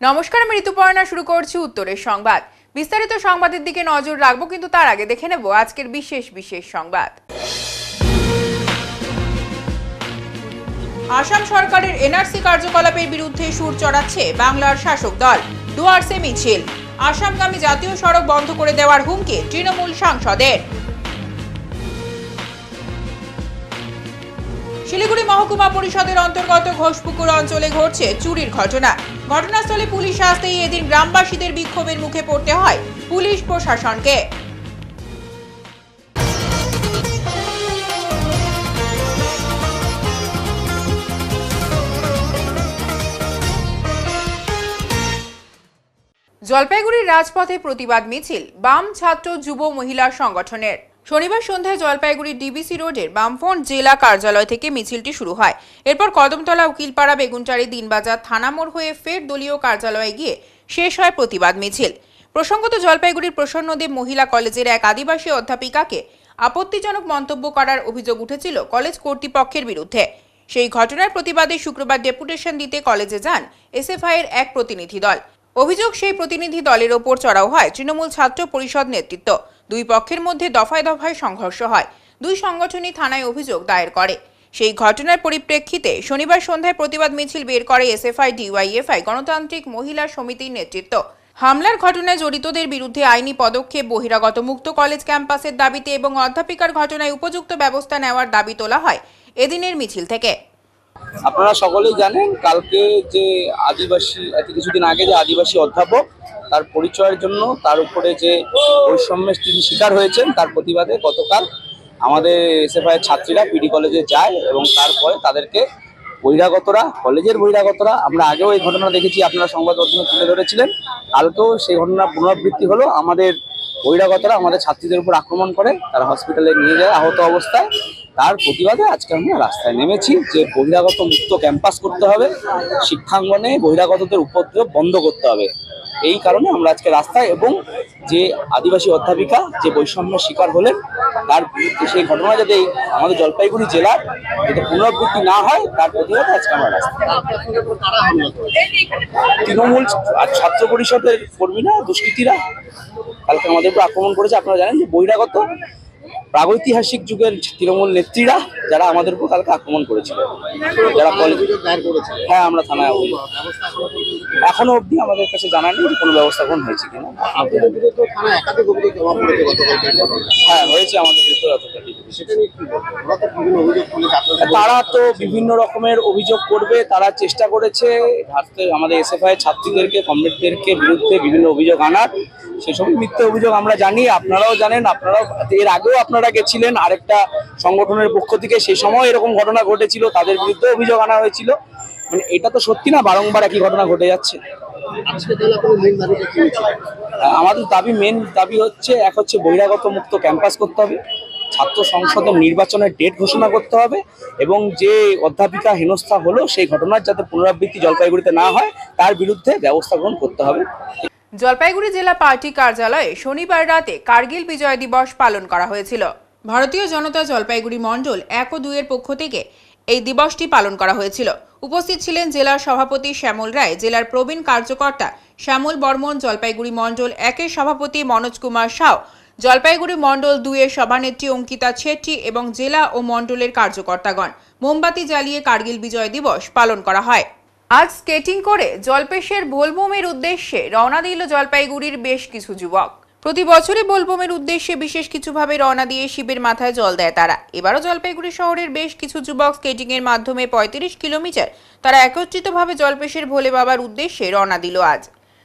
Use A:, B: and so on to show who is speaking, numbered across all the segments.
A: নমস্কার, আমি ঋতুপর্ণা। শুরু করছি উত্তরের সংবাদ। বিস্তারিত সংবাদের দিকে নজর রাখবো, কিন্তু তার আগে দেখে নেব আজকের বিশেষ সংবাদ। আসাম সরকারের এনআরসি কার্যকলাপের বিরুদ্ধে সুর চড়াচ্ছে বাংলার শাসক দল। ডুয়ার্সে মিছিল। আসামগামী জাতীয় সড়ক বন্ধ করে দেওয়ার হুমকি তৃণমূল সাংসদের। শিলিগুড়ি মহকুমা পরিষদের অন্তর্গত ঘোষপুকুর অঞ্চলে ঘটছে চুরির ঘটনা। ঘটনাস্থলে পুলিশ আসতেই এদিন গ্রামবাসীদের বিক্ষোভের মুখে পড়তে হয় পুলিশ প্রশাসনকে। জলপাইগুড়ির রাজপথে প্রতিবাদ মিছিল বাম ছাত্র যুব মহিলা সংগঠনের। শনিবার সন্ধ্যায় জলপাইগুড়ি ডিবিসি রোডের বামফ্রন্ট জেলা কার্যালয় থেকে মিছিলটি শুরু হয়। এরপর কদমতলা, উকিলপাড়া, বেগুনটারি, দিনবাজার, থানা মোড় হয়ে ফের দলীয় কার্যালয়ে গিয়ে শেষ হয় প্রতিবাদ মিছিল। প্রসঙ্গত, জলপাইগুড়ির প্রসন্নদেব মহিলা কলেজের এক আদিবাসী অধ্যাপিকাকে আপত্তিজনক মন্তব্য করার অভিযোগ উঠেছিল কলেজ কর্তৃপক্ষের বিরুদ্ধে। সেই ঘটনার প্রতিবাদে শুক্রবার ডেপুটেশন দিতে কলেজে যান এসএফআই-এর এক প্রতিনিধি দল। অভিযোগ, সেই প্রতিনিধি দলের ওপর চড়াও হয় তৃণমূল ছাত্র পরিষদ নেতৃত্ব। দুই পক্ষের মধ্যে দফায় দফায় সংঘর্ষ হয়। দুই সংগঠনই থানায় অভিযোগ দায়ের করে। সেই ঘটনার পরিপ্রেক্ষিতে শনিবার সন্ধ্যায় প্রতিবাদ মিছিল বের করে এসএফআই, ডিওয়াইএফআই, গণতান্ত্রিক মহিলা সমিতির নেতৃত্ব। হামলার ঘটনায় জড়িতদের বিরুদ্ধে আইনি পদক্ষেপ, বহিরাগত মুক্ত কলেজ ক্যাম্পাসের দাবিতে এবং অধ্যাপিকার ঘটনায় উপযুক্ত ব্যবস্থা নেওয়ার দাবি তোলা হয় এদিনের মিছিল থেকে।
B: আপনারা সকলেই জানেন, কালকে যে আদিবাসী কিছুদিন আগে যে আদিবাসী অধ্যাপক তার পরিচয়ের জন্য তার উপরে যে বৈষম্যের তিনি শিকার হয়েছেন, তার প্রতিবাদে গতকাল আমাদের এসএফআই ছাত্রীরা পিডি কলেজে যায় এবং তারপরে তাদেরকে কলেজের বহিরাগতরা, আমরা আগেও এই ঘটনা দেখেছি, আপনারা সংবাদ মাধ্যমে তুলে ধরেছিলেন। কালকেও সেই ঘটনার পুনরাবৃত্তি হলো। আমাদের বহিরাগতরা আমাদের ছাত্রীদের উপর আক্রমণ করে, তারা হসপিটালে নিয়ে যায় আহত অবস্থায়। তার প্রতিবাদে আজকে আমরা রাস্তায় নেমেছি যে বহিরাগত মুক্ত ক্যাম্পাস করতে হবে, শিক্ষাঙ্গনে বহিরাগতদের উপদ্রব বন্ধ করতে হবে। এই কারণে আমরা আজকে রাস্তায়, এবং যে আদিবাসী অধ্যাপিকা যে বৈষম্যের শিকার হলেন তার বিরুদ্ধে সেই ঘটনা যাতে আমাদের জলপাইগুড়ি জেলার যাতে পুনরাবৃত্তি না হয় তার প্রতিবাদে আজকে আমরা রাস্তায়। তৃণমূল আর ছাত্র পরিষদের কর্মীরা, দুষ্কৃতীরা কালকে আমাদের উপর আক্রমণ করেছে। আপনারা জানেন যে বহিরাগত প্রাগৈতিহাসিক যুগের তৃণমূল নেত্রীরা যারা আমাদের উপর কালকে আক্রমণ করেছিল, যারা হ্যাঁ, আমরা থানায় এখনো অবধি আমাদের কাছে জানা নেই কোনো ব্যবস্থা গ্রহণ হয়েছে কিনা। হ্যাঁ, হয়েছে আমাদের তারা তো বিভিন্ন রকমের অভিযোগ করবে, তারা চেষ্টা করেছে আমাদের এসএফআই ছাত্রীদেরকে, কমরেডদেরকে বিরুদ্ধে বিভিন্ন অভিযোগ আনার। সেসব মিথ্যে অভিযোগ আমরা জানি, আপনারাও জানেন। আপনারাও এর আগেও আপনারা গেছিলেন আরেকটা সংগঠনের পক্ষ থেকে, সেই সময় এরকম ঘটনা ঘটেছিল, তাদের বিরুদ্ধে অভিযোগ আনা হয়েছিল। মানে এটা তো সত্যি না, বারংবার একই ঘটনা ঘটে যাচ্ছে। আমাদের মেন দাবি হচ্ছে, এক হচ্ছে বহিরাগত মুক্ত ক্যাম্পাস করতে হবে, ছাত্র সংসদের নির্বাচনের ডেট ঘোষণা করতে হবে, এবং যে অধ্যাপিকা হেনস্থা হলো সেই ঘটনার যাতে পুনরাবৃত্তি জলপাইগুড়িতে না হয় তার বিরুদ্ধে ব্যবস্থা গ্রহণ করতে হবে।
A: জলপাইগুড়ি জেলা পার্টি কার্যালয়ে শনিবার রাতে কার্গিল বিজয় দিবস পালন করা হয়েছিল। ভারতীয় জনতা জলপাইগুড়ি মণ্ডল 1 ও 2 এর পক্ষ থেকে এই দিবসটি পালন করা হয়েছিল। উপস্থিত ছিলেন জেলার সভাপতি শ্যামল রায়, জেলার প্রবীণ কার্যকর্তা শ্যামল বর্মন, জলপাইগুড়ি মণ্ডল 1 এর সভাপতি মনোজ কুমার সাউ, জলপাইগুড়ি মণ্ডল 2 এর সভানেত্রী অঙ্কিতা ছেট্টি এবং জেলা ও মণ্ডলের কার্যকর্তাগণ মোমবাতি জ্বালিয়ে কার্গিল বিজয় দিবস পালন করা হয়। আজ স্কেটিং করে জলপেশের বোলবমের উদ্দেশ্যে রওনা দিল জলপাইগুড়ির বেশ কিছু যুবক। প্রতি বছরই বোলবমের উদ্দেশ্যে বিশেষ কিছুভাবে রওনা দিয়ে শিবের মাথায় জল দেয় তারা। এবারও জলপাইগুড়ি শহরের বেশ কিছু যুবক স্কেটিং এর মাধ্যমে 35 কিলোমিটার তারা একত্রিতভাবে জলপেশের ভোলে বাবার উদ্দেশ্যে রওনা দিল আজ।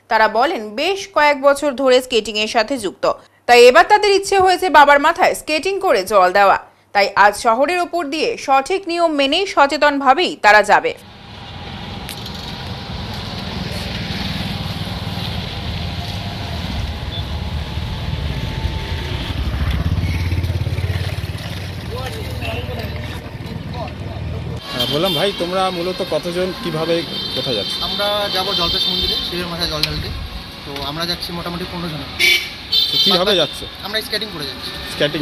A: তারা বলেন, বেশ কয়েক বছর ধরে স্কেটিং এর সাথে যুক্ত, তাই এবার তাদের ইচ্ছে হয়েছে বাবার মাথায় স্কেটিং করে জল দেওয়া। তাই আজ শহরের ওপর দিয়ে সঠিক নিয়ম মেনেই সচেতনভাবেই তারা যাবে।
C: বললাম ভাই, তোমরা মূলত কতজন, কিভাবে, কোথায় যাচ্ছ?
D: আমরা যাব জলপেশ মন্দিরে শিবের মাথায় জল ঢালতে। তো আমরা যাচ্ছি মোটামুটি 15 জন।
C: কিভাবে যাচ্ছ?
D: আমরা স্কেটিং করে যাচ্ছি।
C: স্কেটিং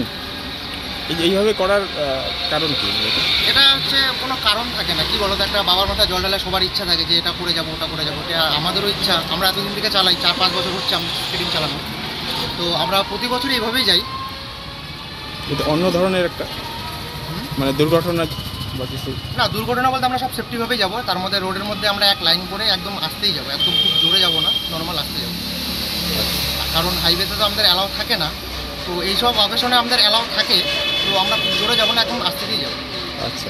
C: এইভাবে করার কারণ কি?
D: এটা হচ্ছে কোনো কারণ থাকে না, কি বলো তো, একটা বাবার মাথায় জল ঢালে সবার ইচ্ছা থাকে যে এটা করে যাবো ওটা করে যাবো, এটা আমাদেরও ইচ্ছা। আমরা এতদিন থেকে চালাই, 4-5 বছর হচ্ছে আমি স্কেটিং চালানো, তো আমরা প্রতি বছরই এইভাবেই যাই।
C: এটা অন্য ধরনের একটা মানে দুর্ঘটনা বা কিছু?
D: না, দুর্ঘটনা বলতে আমরা সব সেফটিভাবেই যাবো। তার মধ্যে রোডের মধ্যে আমরা এক লাইন করে একদম আসতেই যাবো, একদম খুব জোরে যাবো না, নর্মাল আসতে যাবো। কারণ হাইওয়েতে তো আমাদের অ্যালাউ থাকে না, তো এইসব অকেশনে আমাদের অ্যালাউ থাকে, তো আমরা খুব জোরে যাবো না, একদম আসতেই যাবো।
C: আচ্ছা,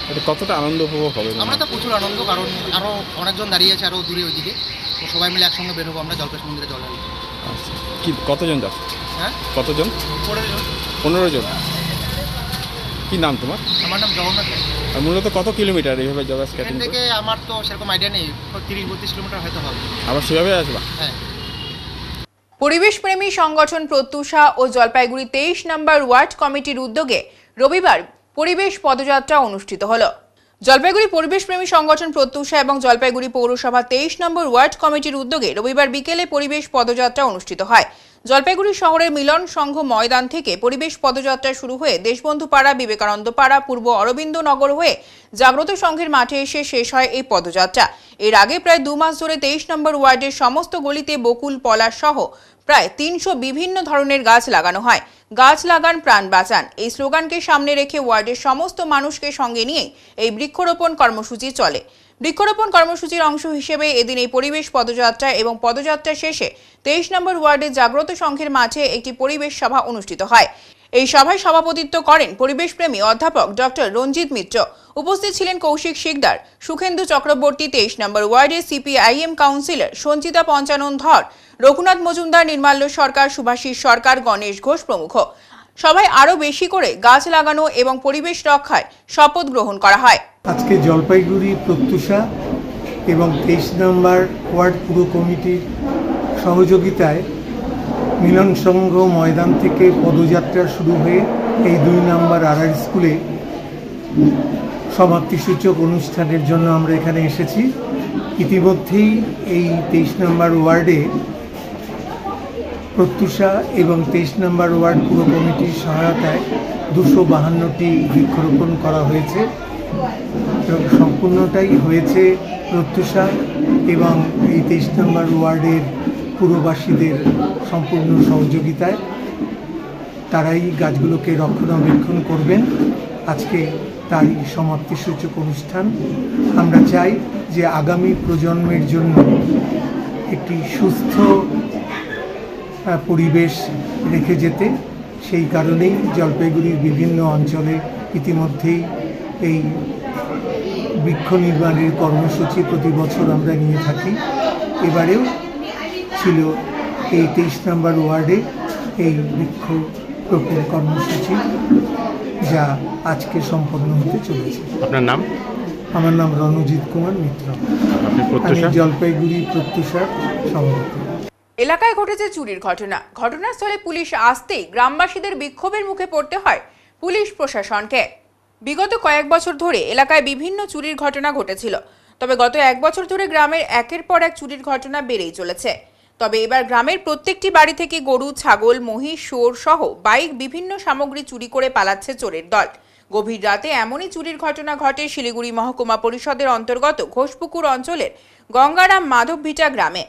C: এটা কতটা আনন্দ উপভোগ হবে?
D: আমরা তো প্রচুর আনন্দ, কারণ আরও অনেকজন দাঁড়িয়ে আছে আরও দূরে ওইদিকে, তো সবাই মিলে একসঙ্গে বেরোবো আমরা জলপেশ মন্দিরে জল ঢালতে।
C: আচ্ছা, কি কতজন যাচ্ছে?
D: হ্যাঁ,
C: কতজন?
D: 15 জন।
C: 15 জন। কি নাম তোমার?
D: আমার নাম জগন্নাথ রায়।
C: আর মূলত কত কিলোমিটার এইভাবে যাবে
D: এখান
C: স্কেটিং?
D: থেকে আমার তো সেরকম আইডিয়া নেই, 30-32 কিলোমিটার হয়তো হবে।
C: আবার সেভাবে আসবা?
D: হ্যাঁ।
A: পরিবেশপ্রেমী সংগঠন প্রত্যুষা ও জলপাইগুড়ি 23 নম্বর ওয়ার্ড কমিটির উদ্যোগে রবিবার পরিবেশ পদযাত্রা অনুষ্ঠিত হলো। জলপাইগুড়ি পরিবেশপ্রেমী সংগঠন প্রত্যুষা এবং জলপাইগুড়ি পৌরসভা 23 নম্বর ওয়ার্ড কমিটির উদ্যোগে রবিবার বিকেলে পরিবেশ পদযাত্রা অনুষ্ঠিত হয়। জলপাইগুড়ি শহরের মিলন সংঘ ময়দান থেকে পরিবেশ পদযাত্রা শুরু হয়ে দেশবন্ধু পাড়া, বিবেকানন্দ পাড়া, পূর্ব অরবিন্দ নগর হয়ে জাগ্রত সংঘের মাঠে এসে শেষ হয় এই পদযাত্রা। এর আগে প্রায় 2 মাস ধরে 23 নম্বর ওয়ার্ডের সমস্ত গলিতে বকুল, পলাশ সহ প্রায় 300 বিভিন্ন ধরনের গাছ লাগানো হয়। গাছ লাগান, প্রাণ বাঁচান এই স্লোগানকে সামনে রেখে ওয়ার্ডের সমস্ত মানুষকে সঙ্গে নিয়ে এই বৃক্ষরোপণ কর্মসূচি চলে। বৃক্ষরোপণ কর্মসূচির অংশ হিসেবে এদিন এই পরিবেশ পদযাত্রা এবং পদযাত্রা শেষে 23 নম্বর ওয়ার্ডের জাগ্রত সংঘের মাঠে একটি পরিবেশ সভা অনুষ্ঠিত হয়। এই সভায় সভাপতিত্ব করেন পরিবেশপ্রেমী অধ্যাপক ডক্টর রঞ্জিত মিত্র। উপস্থিত ছিলেন কৌশিক শিকদার, সুখেন্দু চক্রবর্তী, 23 নম্বর ওয়ার্ডের সিপিআইএম কাউন্সিলর সঞ্চিতা পঞ্চানন ধর, রঘুনাথ মজুমদার, নির্মাল্য সরকার, সুভাষিস সরকার, গণেশ ঘোষ প্রমুখ। সবাই আরও বেশি করে গাছ লাগানো এবং পরিবেশ রক্ষায় শপথ গ্রহণ করা হয়।
E: আজকে জলপাইগুড়ি প্রত্যুষা এবং 23 নম্বর ওয়ার্ড পুর কমিটির সহযোগিতায় মিলন সংঘ ময়দান থেকে পদযাত্রা শুরু হয়ে এই 2 নম্বর আরআর স্কুলে সমাপ্তিসূচক অনুষ্ঠানের জন্য আমরা এখানে এসেছি। ইতিমধ্যেই এই 23 নম্বর ওয়ার্ডে প্রত্যুষা এবং 23 নম্বর ওয়ার্ড পুর কমিটির সহায়তায় 252টি বৃক্ষরোপণ করা হয়েছে এবং সম্পূর্ণটাই হয়েছে প্রত্যুষা এবং এই 23 নম্বর ওয়ার্ডের পুরবাসীদের সম্পূর্ণ সহযোগিতায়। তারাই গাছগুলোকে রক্ষণাবেক্ষণ করবেন। আজকে তারই সমাপ্তিসূচক অনুষ্ঠান। আমরা চাই যে আগামী প্রজন্মের জন্য একটি সুস্থ পরিবেশ রেখে যেতে। সেই কারণেই জলপাইগুড়ির বিভিন্ন অঞ্চলে ইতিমধ্যেই এই বৃক্ষ নির্মাণের কর্মসূচি প্রতি বছর আমরা নিয়ে থাকি। এবারেও ছিল এই 23 নম্বর ওয়ার্ডে এই বৃক্ষরোপণ কর্মসূচি, যা আজকে সম্পন্ন হতে চলেছে।
C: আপনার নাম?
E: আমার নাম রণজিৎ কুমার মিত্র। আমি জলপাইগুড়ি প্রত্যুষার সভাপতি।
A: এলাকায় ঘটেছে চুরির ঘটনা। ঘটনাস্থলে পুলিশ আসতেই গ্রামবাসীদের বিক্ষোভের মুখে পড়তে হয় পুলিশ প্রশাসনকে। বিগত কয়েক বছর ধরে এলাকায় বিভিন্ন চুরির ঘটনা ঘটেছিল, তবে গত 1 বছর ধরে গ্রামের একের পর এক চুরির ঘটনা বেড়েই চলেছে। তবে এবার গ্রামের প্রত্যেকটি বাড়ি থেকে গরু, ছাগল, মহিষ, শুয়োর সহ বাইক, বিভিন্ন সামগ্রী চুরি করে পালাচ্ছে চোরের দল। গভীর রাতে এমনই চুরির ঘটনা ঘটে শিলিগুড়ি মহকুমা পরিষদের অন্তর্গত ঘোষপুকুর অঞ্চলের গঙ্গারাম মাধবভিটা গ্রামে।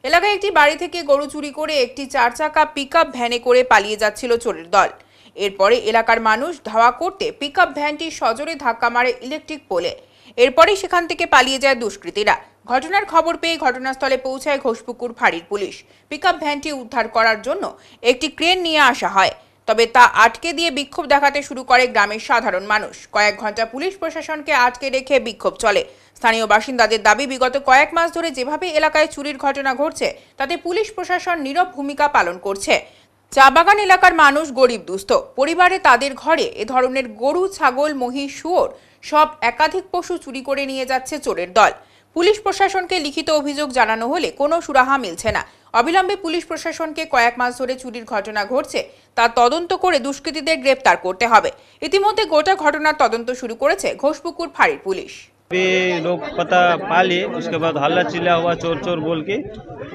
A: এলাকায় একটি বাড়ি থেকে গরু চুরি করে একটি 4 চাকা পিকআপ ভ্যানে করে পালিয়ে যাচ্ছিল চোরের দল। এরপরে এলাকার মানুষ ধাওয়া করতে পিকআপ ভ্যানটি সজোরে ধাক্কা মারে ইলেকট্রিক পোলে। এরপরে সেখান থেকে পালিয়ে যায় দুষ্কৃতীরা। ঘটনার খবর পেয়ে ঘটনাস্থলে পৌঁছায় ঘোষপুকুর ফাঁড়ির পুলিশ। পিকআপ ভ্যানটি উদ্ধার করার জন্য একটি ক্রেন নিয়ে আসা হয়, তবে তা আটকে দিয়ে বিক্ষোভ দেখাতে শুরু করে গ্রামের সাধারণ মানুষ। কয়েক ঘন্টা পুলিশ প্রশাসনকে আটকে রেখে বিক্ষোভ চলে। স্থানীয় বাসিন্দাদের দাবি, বিগত কয়েক মাস ধরে যেভাবে এলাকায় চুরির ঘটনা ঘটছে তাতে পুলিশ প্রশাসন নীরব ভূমিকা পালন করছে। চা বাগান এলাকার মানুষ গরিব দুস্থ পরিবারে, তাদের ঘরে এ ধরনের গরু, ছাগল, মহিষ, শুয়োর সব একাধিক পশু চুরি করে নিয়ে যাচ্ছে চোরের দল। পুলিশ প্রশাসনকে লিখিত অভিযোগ জানানো হলে কোনো সুরাহা মিলছে না। অবিলম্বে পুলিশ প্রশাসনকে কয়েক মাস ধরে চুরির ঘটনা ঘটছে তা তদন্ত করে দুষ্কৃতীদের গ্রেপ্তার করতে হবে। ইতিমধ্যে গোটা ঘটনার তদন্ত শুরু করেছে ঘোষপুকুর ফাঁড়ির পুলিশ।
F: भी लोग पता पा लिए, उसके बाद हल्ला चिल्ला हुआ चोर चोर बोल के।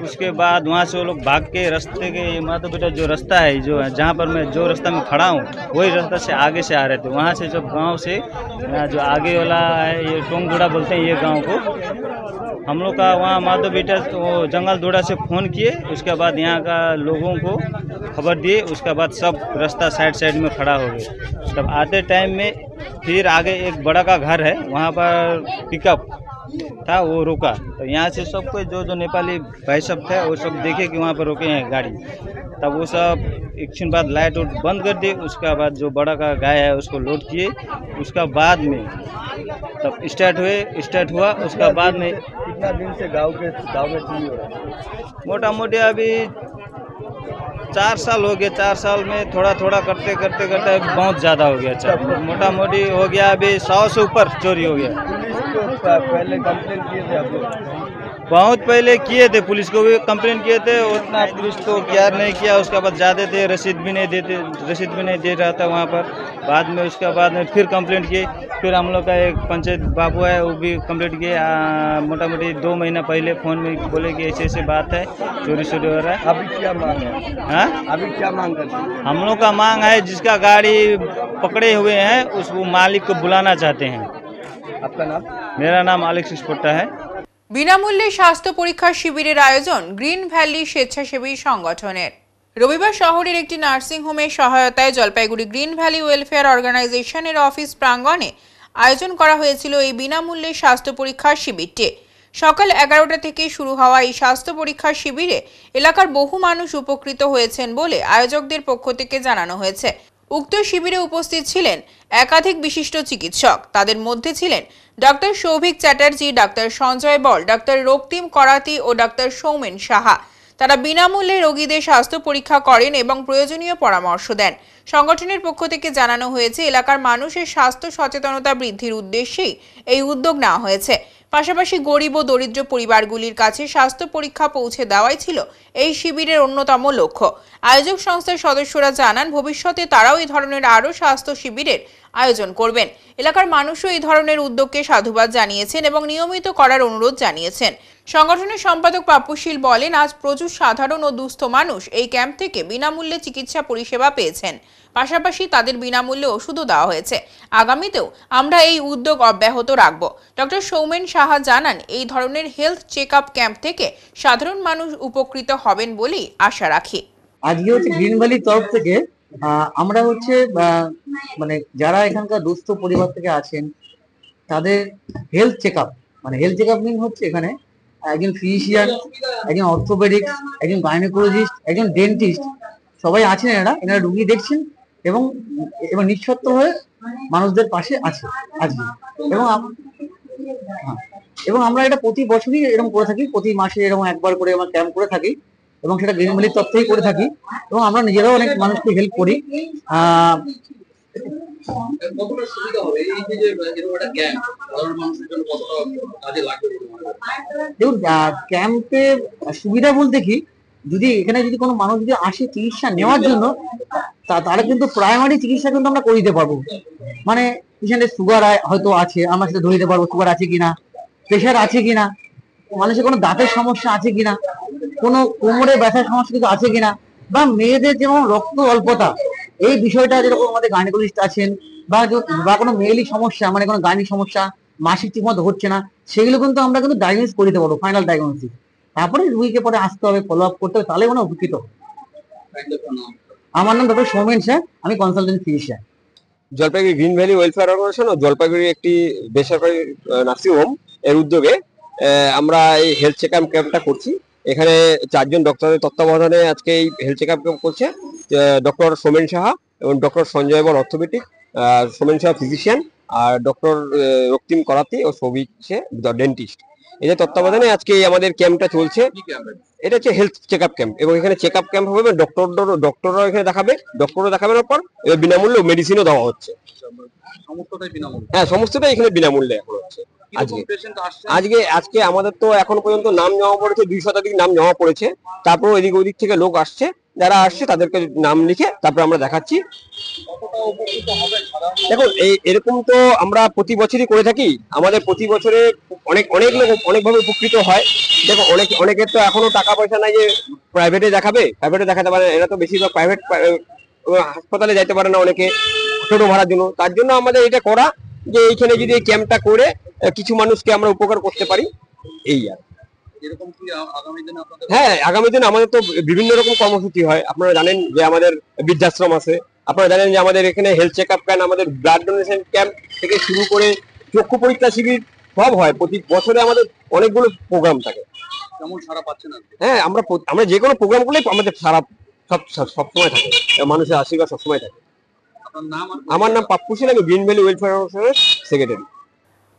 F: उसके बाद वहाँ से वो लोग भाग के रास्ते के माता बेटा जो रास्ता है जो जहाँ पर मैं जो रास्ता में खड़ा हूँ वही रास्ता से आगे से आ रहे थे। वहाँ से जब गांव से जो आगे वाला है ये टोंगदोड़ा बोलते हैं ये गांव को, हम लोग का वहाँ माता बेटा वो जंगल दोड़ा से फ़ोन किए। उसके बाद यहाँ का लोगों को खबर दिए। उसके बाद सब रास्ता साइड में खड़ा हो गए। तब आते टाइम में फिर आगे एक बड़ा का घर है, वहाँ पर पिकअप था वो रुका। तो यहाँ से सब कोई जो नेपाली भाई सब थे वो सब देखे कि वहाँ पर रुके हैं गाड़ी। तब वो सब एक क्षण बाद लाइट उट बंद कर दिए। उसके बाद जो बड़ा का गाय है उसको लोड किए। उसका बाद में तब स्टार्ट हुआ। उसका बाद में कितना दिन से गाँव में चोरी हो रहा है? मोटा मोटी अभी 4 साल हो गए। 4 साल में थोड़ा करते अभी बहुत ज़्यादा हो गया। अच्छा मोटा मोटी हो गया, अभी 100 से ऊपर चोरी हो गया। पहले कंप्लेन किए थे आप लोग? बहुत पहले किए थे, पुलिस को भी कंप्लेन किए थे। उतना पुलिस तो केयर नहीं किया। उसके बाद जाते थे, रसीद भी नहीं दे रहा था वहाँ पर। बाद में उसके बाद में फिर कंप्लेंट किए। फिर हम लोग का एक पंचायत बाबू है वो भी कंप्लेंट किए। मोटा मोटी 2 महीना पहले फ़ोन में बोले कि ऐसे बात है, चोरी हो रहा है।
B: अभी क्या मांग है?
F: हाँ,
B: अभी क्या मांग करते हैं?
F: हम लोग का मांग है जिसका गाड़ी पकड़े हुए हैं उस वो मालिक को बुलाना चाहते हैं।
B: आपका नाम?
F: मेरा नाम अलेक्सिस पोट्टा है।
A: বিনামূল্যে স্বাস্থ্য পরীক্ষা শিবিরের আয়োজন গ্রিন ভ্যালি স্বেচ্ছাসেবী সংগঠনের। রবিবার শহরের একটি নার্সিং হোমের সহায়তায় জলপাইগুড়ি গ্রিন ভ্যালি ওয়েলফেয়ার অর্গানাইজেশনের অফিস প্রাঙ্গণে আয়োজন করা হয়েছিল এই বিনামূল্যে স্বাস্থ্য পরীক্ষার শিবিরটি। সকাল 11টা থেকে শুরু হওয়া এই স্বাস্থ্য পরীক্ষার শিবিরে এলাকার বহু মানুষ উপকৃত হয়েছেন বলে আয়োজকদের পক্ষ থেকে জানানো হয়েছে। উক্ত শিবিরে উপস্থিত ছিলেন একাধিক বিশিষ্ট চিকিৎসক। তাদের মধ্যে ছিলেন ডক্টর সৌভিক চ্যাটার্জি, ডক্টর সঞ্জয় বল, ডক্টর রক্তিম করাতি ও ডক্টর সৌমেন সাহা। তারা বিনামূল্যে রোগীদের স্বাস্থ্য পরীক্ষা করেন এবং প্রয়োজনীয় পরামর্শ দেন। সংগঠনের পক্ষ থেকে জানানো হয়েছে এলাকার মানুষের স্বাস্থ্য সচেতনতা বৃদ্ধির উদ্দেশ্যেই এই উদ্যোগ নেওয়া হয়েছে। পাশাপাশি গরিব ও দরিদ্র পরিবারগুলির কাছে স্বাস্থ্য পরীক্ষা পৌঁছে দেওয়াই ছিল এই শিবিরের অন্যতম লক্ষ্য। আয়োজক সংস্থার সদস্যরা জানান ভবিষ্যতে তারাও এই ধরনের আরও স্বাস্থ্য শিবিরের আয়োজন করবেন। এলাকার মানুষও এই ধরনের উদ্যোগকে সাধুবাদ জানিয়েছেন এবং নিয়মিত করার অনুরোধ জানিয়েছেন। সংগঠনের সম্পাদক পাপ্পুশীল বলেন, আজ প্রচুর সাধারণ ও দুস্থ মানুষ এই ক্যাম্প থেকে বিনামূল্যে চিকিৎসা পরিষেবা পেয়েছেন। পাশাপাশি তাদের বিনামূল্যে ওষুধও দেওয়া হয়েছে। আগামীতেও আমরা এই উদ্যোগ অব্যাহত রাখব। ডক্টর সৌমেন সাহা জানান, এই ধরনের হেলথ চেক আপ ক্যাম্প থেকে সাধারণ মানুষ উপকৃত হবেন বলেই আশা রাখি।
G: আজকে হচ্ছে গ্রিন ভ্যালির তরফ থেকে আমরা হচ্ছে মানে যারা এখানকার দুস্থ পরিবার থেকে আছেন তাদের হেলথ চেক আপ, মানে হেলথ চেক আপ মিন হচ্ছে এখানে একজন ফিজিশিয়ান, একজন অর্থোপেডিক্স, একজন গাইনোকোলজিস্ট, একজন ডেন্টিস্ট সবাই আছেন। এনারা রুগী দেখছেন এবং নিঃশর্ত হয়ে মানুষদের পাশে আছে আজকে। এবং আমরা এটা প্রতি বছরই এরকম করে থাকি, প্রতি মাসে এরকম একবার করে আমরা ক্যাম্প করে থাকি এবং সেটা গ্রিন ভ্যালির তরফ থেকেই করে থাকি এবং আমরা নিজেরাও অনেক মানুষকে হেল্প করি। দেখুন ক্যাম্পে সুবিধা বলতে কি, যদি এখানে যদি কোনো মানুষ যদি আসে চিকিৎসা নেওয়ার জন্য তারা কিন্তু প্রাইমারি চিকিৎসা কিন্তু আমরা করে দিতে পারবো। মানে পেশেন্টের সুগার হয়তো আছে, আমরা সেটা ধরে দিতে পারবো সুগার আছে কিনা, প্রেশার আছে কিনা, মানুষের কোনো দাঁতের সমস্যা আছে কিনা, কোনো কোমরে ব্যথার সমস্যা কিছু আছে কিনা, বা মেয়েদের যেমন রক্ত অল্পতা এই বিষয়টা যেরকম আমাদের গাইনোকোলজিস্ট আছেন, বা কোনো মেয়েলি সমস্যা মানে কোনো গাইনিক সমস্যা মাসিক ঠিক মতো হচ্ছে না, সেগুলো কিন্তু আমরা কিন্তু ডায়াগনোস করে দিতে পারবো, ফাইনাল ডায়াগনোসিস। তারপরে রুগীকে পরে আসতে হবে, ফলো আপ করতে হবে, তাহলে কোনো উপকৃত। আমার নাম ডক্টর সৌমেন স্যার, আমি consultant physician.
H: Jalpaiguri green valley welfare organization ও জলপাইগুড়ি একটি বেসরকারি নার্সিং হোম এর উদ্যোগে আমরা এই হেলথ চেক আপ ক্যাম্পটা করছি। এখানে 4 জন ডক্টরের তত্ত্বাবধানে আজকে এই হেলথ চেক আপ ক্যাম্প করছে। ডক্টর সৌমেন সাহা এবং ডক্টর সঞ্জয় বল অর্থোপেডিক, সৌমেন সাহা ফিজিশিয়ান, আর ডক্টর রক্তিম করাতি ও সৌভিক ডেন্টিস্ট, এদের তত্ত্বাবধানে আজকে আমাদের ক্যাম্পটা চলছে। এটা হচ্ছে হেলথ চেক আপ ক্যাম্প এবং এখানে চেক আপ ক্যাম্প হবে, ডক্টররা এখানে দেখাবে, ডক্টররা দেখানোর পর বিনামূল্যে মেডিসিনও দেওয়া হচ্ছে। হ্যাঁ, সমস্তটাই এখানে বিনামূল্যে এখন হচ্ছে। আজকে আমাদের তো এখন পর্যন্ত নাম জমা পড়েছে 2 শতাধিক নাম জমা পড়েছে। তারপর এদিক ওদিক থেকে লোক আসছে যারা আসছে তাদেরকে নাম লিখে তারপর আমরা দেখাচ্ছি। দেখুন এরকম তো আমরা প্রতি বছরই করে থাকি। আমাদের প্রতি বছরে অনেক লোক অনেকভাবে উপকৃত হয়। দেখো অনেকের তো এখনো টাকা পয়সা নাই যে প্রাইভেটে দেখাতে পারে, এরা তো বেশিরভাগ প্রাইভেট হাসপাতালে যাইতে পারে না অনেকে ছোট ভাড়ার জন্য। তার জন্য আমাদের এটা করা যে এইখানে যদি এই ক্যাম্পটা করে কিছু মানুষকে আমরা উপকার করতে পারি, এই আর হ্যাঁ আগামী দিনে আমাদের তো বিভিন্ন রকম কর্মসূচি হয়। আপনারা জানেন যে আমাদের বৃদ্ধাশ্রম আছে, আপনারা জানেন যে আমাদের এখানে হেলথ চেক আপ ক্যাম্প, আমাদের ব্লাড ডোনেশন ক্যাম্প থেকে শুরু করে চক্ষু পরীক্ষা শিবির সব হয়। প্রতি বছরে আমাদের অনেকগুলো প্রোগ্রাম থাকে।
B: কেমন সারা পাচ্ছেন?
H: হ্যাঁ আমরা যে কোনো প্রোগ্রামগুলোই আমাদের সারা সবসময় থাকে, মানুষের আশীর্বাদ সবসময় থাকে। আমার নাম পাপ্পু সিং, আমি গ্রিন ভ্যালি ওয়েলফেয়ার অর্গানাইজেশনের সেক্রেটারি।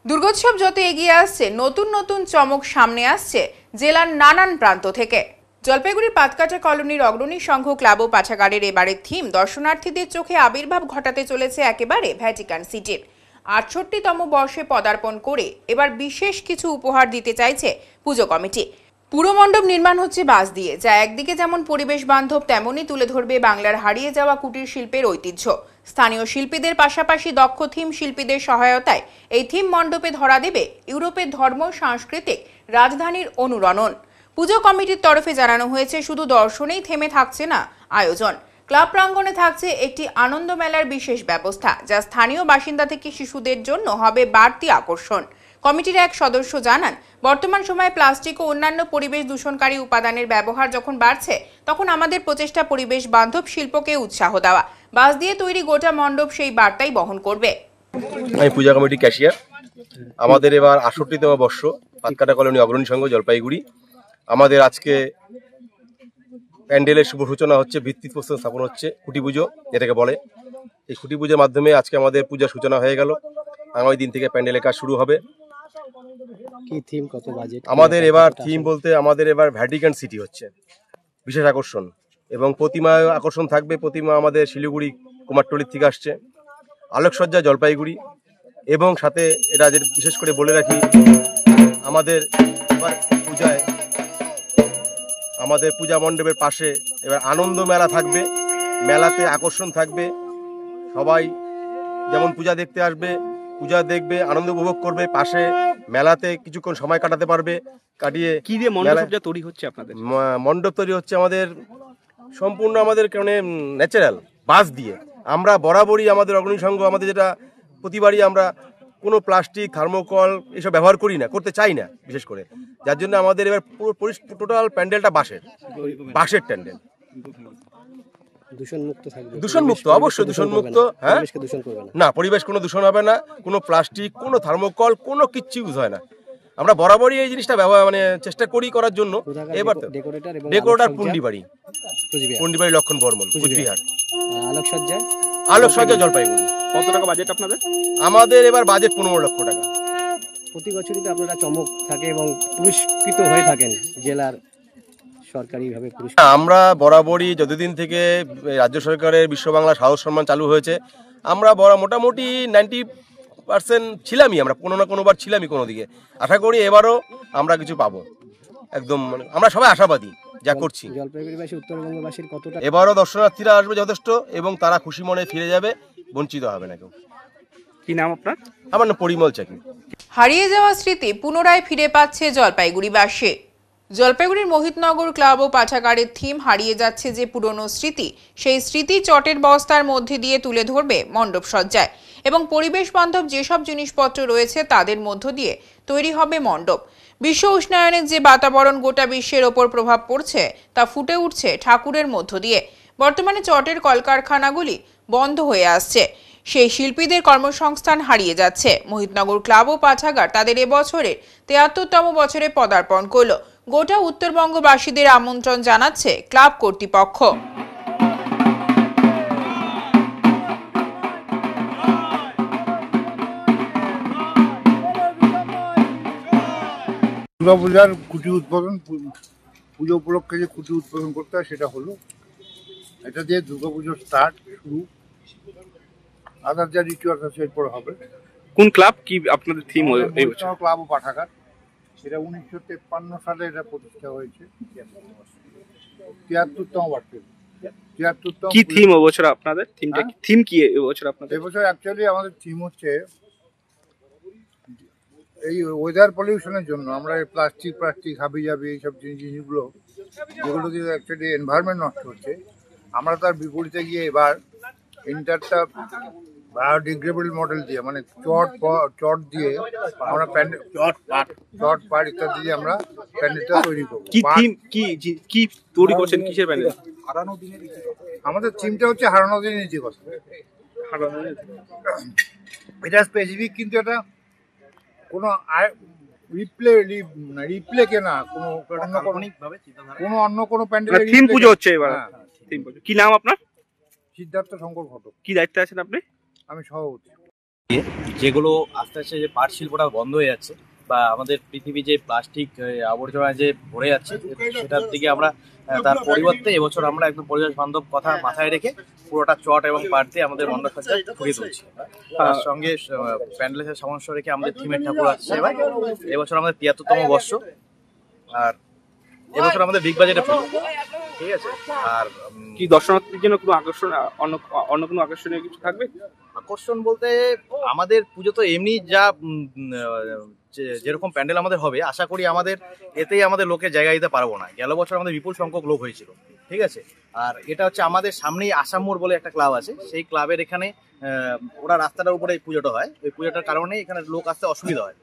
A: দুর্গোৎসব যত এগিয়ে আসছে, নতুন নতুন চমক সামনে আসছে জেলার নানান প্রান্ত থেকে। জলপাইগুড়ির পাতকাটা কলোনির অগ্রণী সংঘ ক্লাব ও পাঠাগারের এবারের থিম দর্শনার্থীদের চোখে আবির্ভাব ঘটাতে চলেছে একেবারে ভ্যাটিকান সিটির। ৬৮তম বর্ষে পদার্পণ করে এবার বিশেষ কিছু উপহার দিতে চাইছে পুজো কমিটি। পুরো মণ্ডপ নির্মাণ হচ্ছে বাঁশ দিয়ে, যা একদিকে যেমন পরিবেশ বান্ধব, তেমনই তুলে ধরবে বাংলার হারিয়ে যাওয়া কুটির শিল্পের ঐতিহ্য। স্থানীয় শিল্পীদের পাশাপাশি দক্ষ থিম শিল্পীদের সহায়তায় এই থিম মণ্ডপে ধরা দেবে ইউরোপের ধর্ম সাংস্কৃতিক রাজধানীর অনুরণন। পুজো কমিটির তরফে জানানো হয়েছে, শুধু দর্শনেই থেমে থাকছে না আয়োজন। ক্লাব প্রাঙ্গণে থাকছে একটি আনন্দ মেলার বিশেষ ব্যবস্থা, যা স্থানীয় বাসিন্দা থেকে শিশুদের জন্য হবে বাড়তি আকর্ষণ। কমিটির এক সদস্য জানান, বর্তমান সময়ে প্লাস্টিক ও অন্যান্য পরিবেশ দূষণকারী উপাদানের ব্যবহার যখন বাড়ছে, তখন আমাদের প্রচেষ্টা পরিবেশ বান্ধব শিল্পকে উৎসাহ দেওয়া। বাঁশ দিয়ে তৈরি গোটা মণ্ডপ সেই বার্তাই বহন করবে।
I: আমি পূজা কমিটি ক্যাশিয়ার। আমাদের এবার ৬৮তম বর্ষ, পাতকাটা কলোনি অগ্রণী সংঘ জলপাইগুড়ি। আমাদের আজকে প্যান্ডেলের শুভ সূচনা হচ্ছে, ভিত্তিপ্রস্তর স্থাপন হচ্ছে, খুঁটি পুজো যেটাকে বলে। এই খুঁটি পুজোর মাধ্যমে আজকে আমাদের পূজার সূচনা হয়ে গেল। আগামী দিন থেকে প্যান্ডেলের কাজ শুরু হবে। আমাদের এবার থিম বলতে আমাদের এবার ভ্যাটিকান সিটি হচ্ছে বিশেষ আকর্ষণ, এবং প্রতিমায় আকর্ষণ থাকবে। প্রতিমা আমাদের শিলিগুড়ি কুমারটুলির থেকে আসছে, আলোকসজ্জা জলপাইগুড়ি, এবং সাথে এটা যে বিশেষ করে বলে রাখি, আমাদের এবার পূজায় আমাদের পূজা মণ্ডপের পাশে এবার আনন্দ মেলা থাকবে। মেলাতে আকর্ষণ থাকবে, সবাই যেমন পূজা দেখতে আসবে, পূজা দেখবে, আনন্দ উপভোগ করবে, পাশে মেলাতে কিছুক্ষণ সময় কাটাতে পারবে। কাটিয়ে
C: কি দিয়ে মণ্ডপটা তৈরি হচ্ছে আপনাদের?
I: মণ্ডপ তৈরি হচ্ছে আমাদের সম্পূর্ণ আমাদের কারণে ন্যাচারাল বাঁশ দিয়ে। আমরা বরাবরই আমাদের অগ্রণী সংঘ আমাদের যেটা প্রতিবারই আমরা কোনো প্লাস্টিক থার্মোকল এসব ব্যবহার করি না, করতে চাই না বিশেষ করে। যার জন্য আমাদের এবার পুরো টোটাল প্যান্ডেলটা বাঁশের প্যান্ডেল। দূষণমুক্ত, অবশ্যই দূষণমুক্ত। হ্যাঁ না, পরিবেশ কোনো দূষণ হবে না, কোনো প্লাস্টিক, কোনো থার্মোকল, কোনো কিচ্ছু ইউজ হয় না। আমরা বরাবরই এই জিনিসটা চেষ্টা করার জন্য। এবার ডেকোরেটর পুন্ডিবাড়ি লক্ষণ বর্মন, কুচবিহার। আলোকসজ্জা জলপাইগুড়ি।
C: কত টাকা বাজেট আপনাদের?
I: আমাদের এবার বাজেট ১৫ লক্ষ টাকা।
J: প্রতি বছরই তো আপনারা চমক থাকে এবং পুরস্কৃত হয়ে থাকেন জেলার সরকারিভাবে।
I: আমরা বরাবরই যতদিন থেকে রাজ্য সরকারের বিশ্ব বাংলা সাহস সম্মান চালু হয়েছে, আমরা মোটামুটি 90% ছিলামই, আমরা কোনো না কোনোবার ছিলামই কোনো দিকে। আশা করি এবারও আমরা কিছু পাবো, একদম আমরা সবাই আশাবাদী যা করছি।
J: জলপাইগুড়িবাসী, উত্তরবঙ্গবাসীর কতটা
I: এবারও দর্শনার্থীরা আসবে যথেষ্ট, এবং তারা খুশি মনে ফিরে যাবে, বঞ্চিত হবে না কেউ।
C: কি নাম আপনার?
I: আমার নাম পরিমল চাকি।
A: হারিয়ে যাওয়া স্মৃতি পুনরায় ফিরে পাচ্ছে জলপাইগুড়িবাসী। জলপাইগুড়ির মোহিতনগর ক্লাব ও পাঠাগারের থিম হারিয়ে যাচ্ছে যে পুরনো স্মৃতি, সেই স্মৃতি চটের বস্তার মধ্যে দিয়ে তুলে ধরবে মণ্ডপ সজ্জায়, এবং পরিবেশ বান্ধব যেসব জিনিসপত্র রয়েছে তাদের মধ্য দিয়ে তৈরি হবে মণ্ডপ। বিশ্ব উষ্ণায়নের যে বাতাবরণ গোটা বিশ্বের ওপর প্রভাব পড়ছে, তা ফুটে উঠছে ঠাকুরের মধ্য দিয়ে। বর্তমানে চটের কলকারখানাগুলি বন্ধ হয়ে আসছে, সেই শিল্পীদের কর্মসংস্থান হারিয়ে যাচ্ছে। মোহিতনগর ক্লাব ও পাঠাগার তাদের এবছরের ৭৩তম বছরে পদার্পণ করল। গোটা উত্তরবঙ্গবাসীদের আমন্ত্রণ জানাচ্ছে ক্লাব কর্তৃপক্ষ।
K: দুর্গাপূজার কুটি উদ্বোধন, পুজো উপলক্ষে যে কুটি উদ্বোধন করতে হয় সেটা হলো। এটা দিয়ে দুর্গাপুজোর স্টার্ট শুরু, আদার যা রিচুয়ালস আছে এরপর হবে।
C: কোন ক্লাব, কি আপনাদের থিম?
K: ক্লাব ও পাঠাগার। এটা 1953 সালে এটা প্রতিষ্ঠা হয়েছে, ৭৩তম বর্ষে। 73তম
C: কি থিম এবছর আপনাদের? থিমটা থিম কি এবছর আপনাদের?
K: এবছর অ্যাকচুয়ালি আমাদের থিম হচ্ছে এই ওয়েদার পলিউশনের জন্য আমরা এই প্লাস্টিক হাবিজাবি এইসব জিনিসগুলো যেগুলো দিয়ে অ্যাকচুয়ালি এনভায়রনমেন্ট নষ্ট হচ্ছে, আমরা তার বিপরীতে গিয়ে এবার ইন্টারটা বায়োডিগ্রেডেবল মডেল দিয়ে মানে চট দিয়ে আমরা চট পাট ইত্যাদি দিয়ে আমরা প্যান্ডেলটা তৈরি করবো।
C: কি থিম কি তৈরি করছেন, কিসের প্যান্ডেল?
K: আমাদের থিমটা হচ্ছে হারানো দিনের ইতিকথা। এটা স্পেসিফিক, কিন্তু এটা কোনো রিপ্লে কেনা অন্য কোনো প্যান্ডেলের
C: থিম পুজো হচ্ছে এবার। থিম পুজো। কি নাম আপনার?
K: সিদ্ধার্থ শঙ্কর ঘটক।
C: কি দায়িত্বে আছেন আপনি?
K: আমি সভাপতি।
L: যেগুলো আস্তে আস্তে যে পাট শিল্পটা বন্ধ হয়ে যাচ্ছে বা আমাদের পৃথিবী যে প্লাস্টিক আবর্জনা যে ভরে যাচ্ছে সেটার দিকে আমরা তার পরিবর্তে এবছর আমরা একদম পরিবেশ বান্ধব কথা মাথায় রেখে পুরোটা চট এবং পাট দিয়ে আমাদের মণ্ডপসজ্জা ফুটিয়ে তুলছি। তার সঙ্গে প্যান্ডেলের সামঞ্জস্য রেখে আমাদের থিমের ঠাকুর আসছে এবার। এবছর আমাদের ৭৩তম বর্ষ, আর এবছর আমাদের বিগ বাজেটে পুজো, ঠিক আছে। আর
C: কি দর্শনার্থীদের জন্য কোনো আকর্ষণ, অন্য কোনো আকর্ষণীয় কিছু থাকবে?
L: আকর্ষণ বলতে আমাদের পুজো তো এমনি যা যেরকম প্যান্ডেল আমাদের হবে, আশা করি আমাদের এতেই আমাদের লোকের জায়গা দিতে পারবো না। গেল বছর আমাদের বিপুল সংখ্যক লোক হয়েছিল, ঠিক আছে। আর এটা হচ্ছে আমাদের সামনেই আসাম মোড় বলে একটা ক্লাব আছে, সেই ক্লাবের এখানে ওরা রাস্তাটার উপরে এই পুজোটা হয়। ওই পুজোটার কারণে এখানে লোক আসতে অসুবিধা হয়।